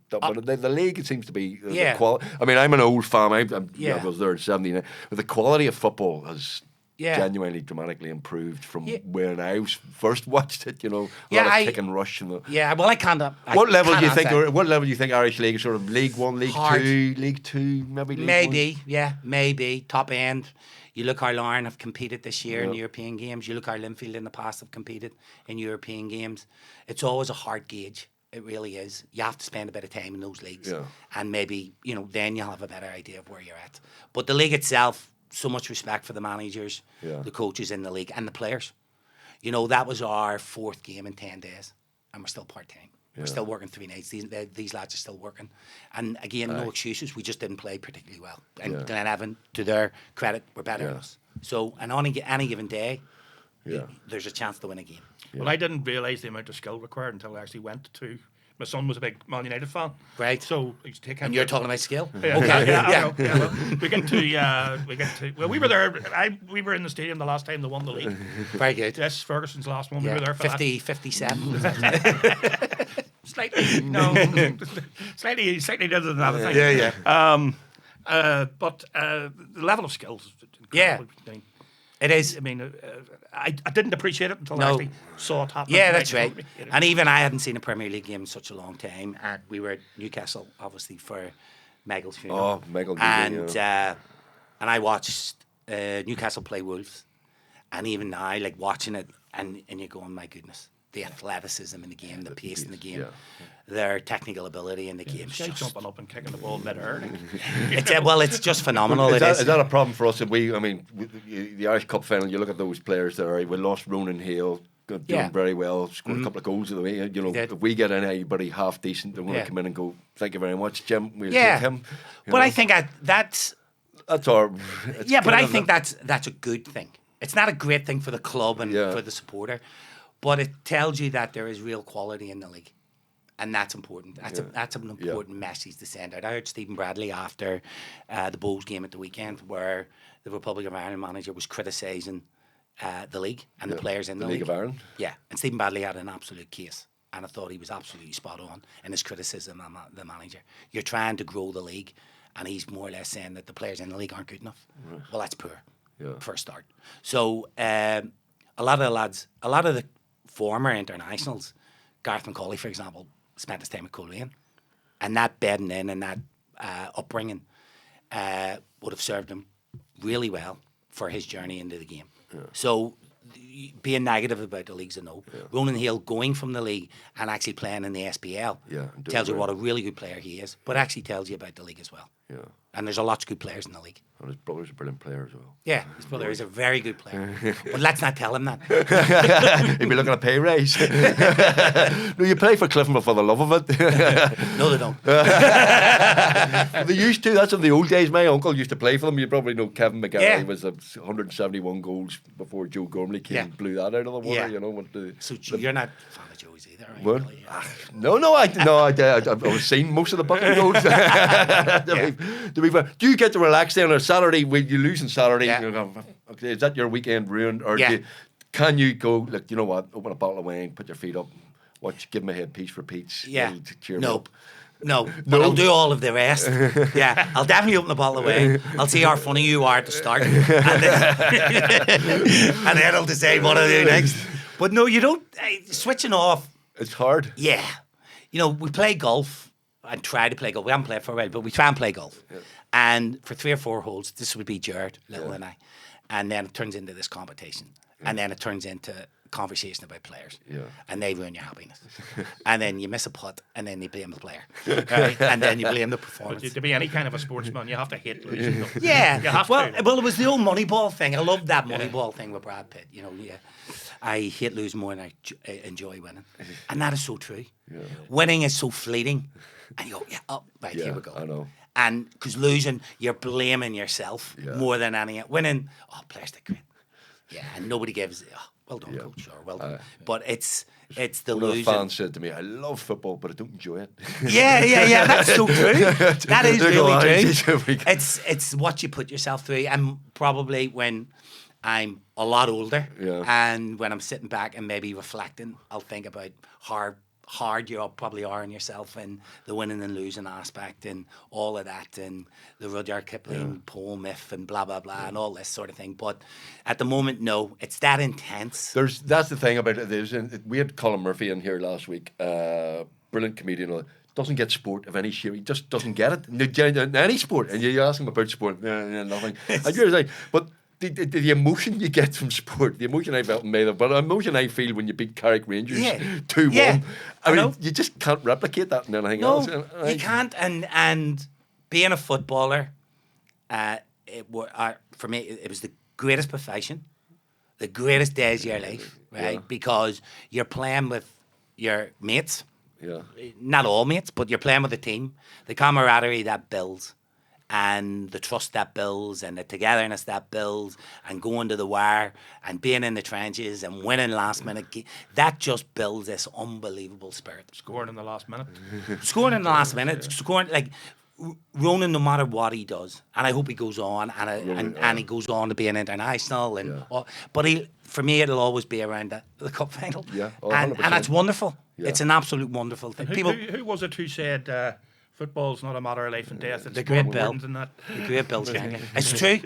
but the league, it seems to be the quality. I mean, I'm an old fan. I was there in '79. But the quality of football has genuinely dramatically improved from when I first watched it. A lot of kick and rush. Well, I can't. What level do you think? What level do you think Irish League is? Sort of League One, League Two, League Two, maybe. Maybe top end. You look how Larne have competed this year in European games. You look how Linfield in the past have competed in European games. It's always a hard gauge. It really is. You have to spend a bit of time in those leagues, and maybe then you'll have a better idea of where you're at. But the league itself. So much respect for the managers, the coaches in the league, and the players. That was our 4th game in 10 days, and we're still part-time. We're still working 3 nights. These lads are still working. And again, no excuses. We just didn't play particularly well. And Glenavon, to their credit, were better than us. So, and on any given day, there's a chance to win a game. Well, I didn't realise the amount of skill required until I actually went to... My son was a big Man United fan. Right. So I used to take him. And you're talking about skill? Yeah, okay. Well, we get to. Well, we were there. We were in the stadium the last time they won the league. Very good. Yes, Ferguson's last one. We were there for 57. Slightly, no. slightly different than that. I think. But the level of skills. It is. I mean, I didn't appreciate it until I actually saw it happen. Yeah, that's right. And even I hadn't seen a Premier League game in such a long time. And we were at Newcastle, obviously, for Magil's funeral. Oh, Magil. And I watched Newcastle play Wolves. And even now, like watching it, and you're going, my goodness, the athleticism in the game, the pace in the game, their technical ability in the game. Just jumping up and kicking the ball mid-air. It's just phenomenal. Is that a problem for us? The Irish Cup final, you look at those players there, we lost Ronan Hale, doing very well, scored a couple of goals of the way. If we get anybody half decent, they're going to come in and go, thank you very much, Jim, we'll take him. But I think that's our... but I think that's a good thing. It's not a great thing for the club and for the supporter, but it tells you that there is real quality in the league. And that's important. That's an important message to send out. I heard Stephen Bradley after the Bulls game at the weekend, where the Republic of Ireland manager was criticising the league and the players in the league. The League of Ireland? Yeah. And Stephen Bradley had an absolute case. And I thought he was absolutely spot on in his criticism of the manager. You're trying to grow the league, and he's more or less saying that the players in the league aren't good enough. Right. Well, that's poor for a start. So a lot of the former internationals, Gareth McCauley, for example, spent his time at Coleraine, and that bedding in and that upbringing would have served him really well for his journey into the game. So being negative about the league's a no. Ronan Hale going from the league and actually playing in the SPL tells you what a really good player he is, but actually tells you about the league as well. And there's a lot of good players in the league. And his brother's a brilliant player as well. Yeah, his brother is a very good player. But let's not tell him that. He'd be looking at a pay raise. No, you play for Cliftonville for the love of it. No, they don't. They used to. That's in the old days. My uncle used to play for them. You probably know Kevin McGarry was 171 goals before Joe Gormley came and blew that out of the water. So you're not a fan of Joey's either, right? What? No, I was seeing most of the bucket goals. Do you get to relax then on a Saturday when you lose on Saturday? Is that your weekend ruined, or can you go? Look, you know what? Open a bottle of wine, put your feet up, watch, give me a head piece for Pete's. Yeah, cheer me up. No, but I'll do all of the rest. Yeah, I'll definitely open the bottle away. I'll see how funny you are at the start, and then I'll decide what I'll do next. But no, you don't. Switching off. It's hard. Yeah. We play golf and try to play golf. We haven't played for a while, but we try and play golf. Yeah. And for 3 or 4 holes, this would be Jared, Little and I. And then it turns into this competition. Yeah. And then it turns into conversation about players. Yeah. And they ruin your happiness. And then you miss a putt, and then you blame the player. Right? And then you blame the performance. But to be any kind of a sportsman, you have to hate losing. Yeah. You have to. Well, it was the old Moneyball thing. I loved that Moneyball thing with Brad Pitt. I hate losing more than I enjoy winning. And that is so true. Yeah. Winning is so fleeting. And you go, here we go. I know. And because losing, you're blaming yourself more than anything. Winning, players did great. Yeah, and nobody gives, well done, coach, or well done. But it's the losing. One of the fans said to me, I love football, but I don't enjoy it. Yeah, that's so true. That is really true. It's what you put yourself through. And probably when I'm a lot older and when I'm sitting back and maybe reflecting, I'll think about hard you probably are on yourself and the winning and losing aspect and all of that and the Rudyard Kipling poem If and blah blah blah and all this sort of thing. But at the moment, no, it's that intense. That's the thing about it. We had Colin Murphy in here last week, brilliant comedian. Doesn't get sport of any shape. He just doesn't get it in any sport. And you ask him about sport, nothing. And you're like, but the emotion you get from sport, the emotion I felt made of, but the emotion I feel when you beat Carrick Rangers 2-1, I mean, you just can't replicate that in anything else. You can't. And being a footballer, for me, it was the greatest profession, the greatest days of your life, right? Yeah. Because you're playing with your mates. Yeah. Not all mates, but you're playing with a team. The camaraderie that builds. And the trust that builds and the togetherness that builds and going to the wire and being in the trenches and winning last minute, that just builds this unbelievable spirit. Scoring in the last minute. Scoring, like Ronan, no matter what he does, and I hope he goes on and he goes on to be an international. But for me, it'll always be around the cup final. Yeah, and that's wonderful. Yeah. It's an absolute wonderful thing. Who was it who said... football's not a matter of life and death. It's the great Bill. The great Bill Shankly. It's true.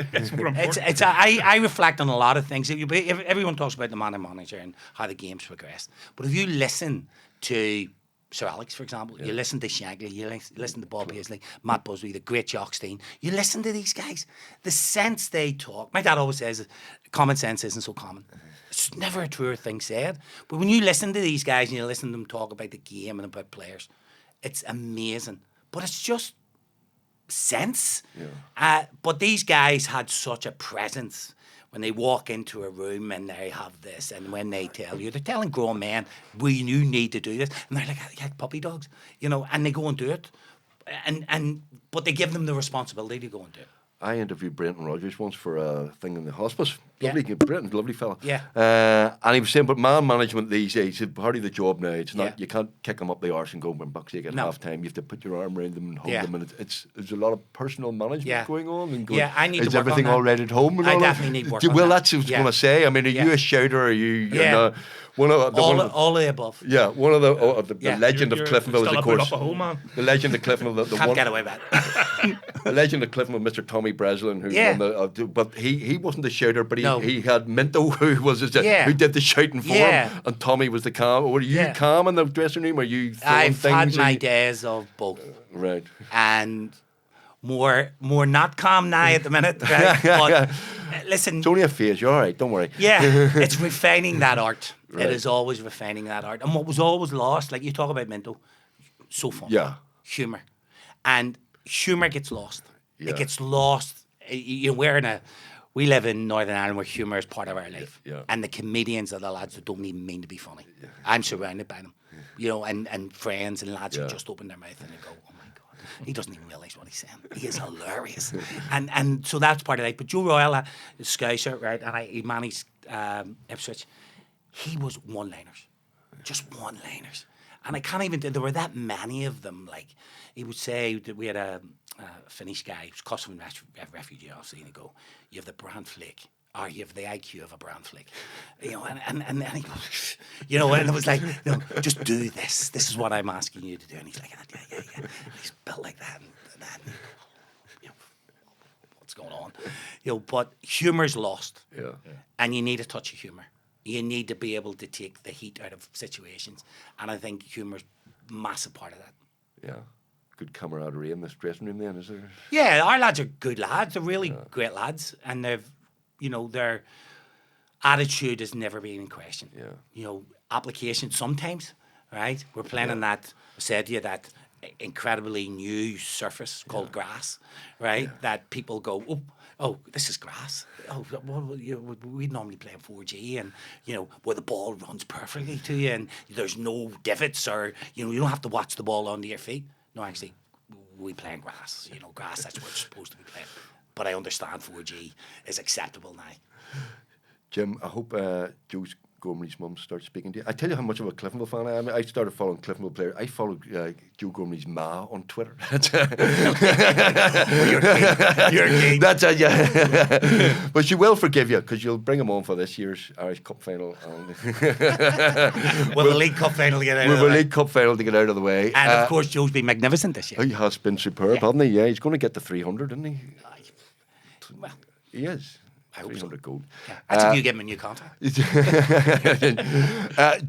I reflect on a lot of things. Everyone talks about the man and manager and how the game's progressed. But if you listen to Sir Alex, for example, you listen to Shankly, you listen to Bob Paisley, Matt Busby, the great Jock Stein, you listen to these guys, the sense they talk. My dad always says common sense isn't so common. It's never a truer thing said. But when you listen to these guys and you listen to them talk about the game and about players, it's amazing. But it's just sense. Yeah. But these guys had such a presence when they walk into a room and they have this, and when they tell you, they're telling grown men, you need to do this, and they're like puppy dogs, and they go and do it, but they give them the responsibility to go and do it. I interviewed Brenton Rodgers once for a thing in the hospice. Brenton's a lovely fella. Yeah. And he was saying, but man management these days, it's part of the job now. It's not, you can't kick them up the arse and go, when bucks at half time. You have to put your arm around them and hold them. And there's a lot of personal management going on. And I need to work on that. Is everything all right at home? And I definitely need work on that. Well, that's what I was going to say. I mean, are you a shouter? Are you... all of the above. Yeah, one of the legend of Cliftonville is, of course, the legend of Cliftonville. Can't get away with that. The legend of Cliftonville, Mr. Tommy Breslin, who won but he wasn't a shouter, but he had Minto, who did the shouting for him, and Tommy was the calm. Were you calm in the dressing room? Were you throwing things? I've had my days of both, right, and more not calm now at the minute. Right? But listen, it's only a phase. You're all right. Don't worry. Yeah, it's refining that art. Right. It is always refining that art. And what was always lost, like you talk about Minto, so fun. Yeah. Humour. And humour gets lost. Yeah. It gets lost. We live in Northern Ireland where humour is part of our life. Yeah. And the comedians are the lads that don't even mean to be funny. Yeah. I'm surrounded by them. And friends and lads who just open their mouth and they go, oh my God, he doesn't even realise what he's saying. He is hilarious. and so that's part of life. But Joe Royal, Scouser, right, and he managed Ipswich. He was one-liners, just one-liners. And I can't even, there were that many of them. Like, he would say that we had a Finnish guy, he was Kosovan refugee, I'll see, and he'd go, you have the bran flake or you have the IQ of a brown flake. You know, and then he goes, you know, and it was like, you know, just do this. This is what I'm asking you to do. And he's like, yeah. And he's built like that. And then, you know, what's going on? You know, but humour's lost. Yeah. And you need a touch of humour. You need to be able to take the heat out of situations. And I think humour's a massive part of that. Yeah. Good camaraderie in this dressing room then, is there? Yeah, our lads are good lads. They're really great lads. And they've, you know, their attitude has never been in question. Yeah. You know, application sometimes, right? We're playing on that, I said to you, that incredibly new surface called grass, right? Yeah. That people go, oh, this is grass. Oh, well, we'd normally play in 4G, and you know where the ball runs perfectly to you, and there's no divots, or you know you don't have to watch the ball under your feet. No, actually, we play in grass. You know, grass. That's what it's supposed to be playing. But I understand 4G is acceptable now. Jim, I hope Joe Gormley's mum starts speaking to you. I tell you how much of a Cliftonville fan I am. I started following Cliftonville players. I followed Joe Gormley's ma on Twitter. You're king. That's it, yeah. But she will forgive you because you'll bring him on for this year's Irish Cup final. The League Cup final to get out of the way. With the League Cup final to get out of the way. And of course, Joe's been magnificent this year. He has been superb, hasn't he? Yeah, he's going to get the 300, isn't he? Well, he is. I hope 300 so. Gold. Yeah. That's if you give him a new contract.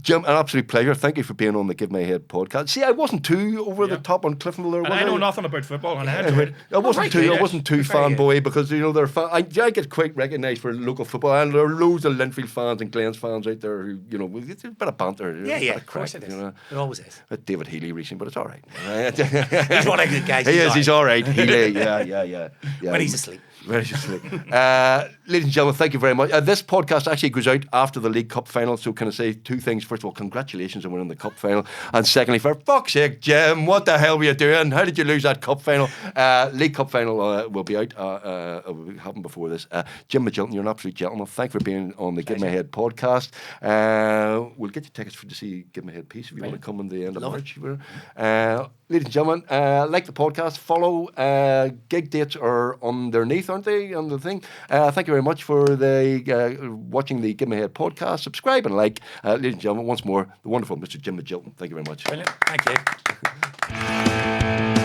Jim, an absolute pleasure. Thank you for being on the Give My Head podcast. See, I wasn't too over the top on Cliftonville. There, and I know nothing about football, and I enjoyed it. I wasn't too fanboy because you know they're I get quite recognised for local football, and there are loads of Linfield fans and Glens fans out there who you know it's a bit of banter. Yeah, of course it is. You know. It always is. David Healy recently, but it's all right. He's one of the good guys. He's all right. Healy, yeah. When he's asleep. Ladies and gentlemen, thank you very much. This podcast actually goes out after the League Cup final, so can I say two things? First of all, congratulations on winning the Cup final, and secondly, for fuck's sake, Jim, what the hell were you doing? How did you lose that Cup final? League Cup final will be out. It will happen before this. Jim Magilton, you're an absolute gentleman. Thanks for being on the Give My Head podcast. We'll get you tickets to see Give My Head Peace if you want to come in the end of March. Ladies and gentlemen, like the podcast, follow. Gig dates are underneath, aren't they, on the thing? Thank you very much for watching the Give My Head podcast. Subscribe and like. Ladies and gentlemen, once more, the wonderful Mr. Jim Magilton. Thank you very much. Brilliant. Thank you.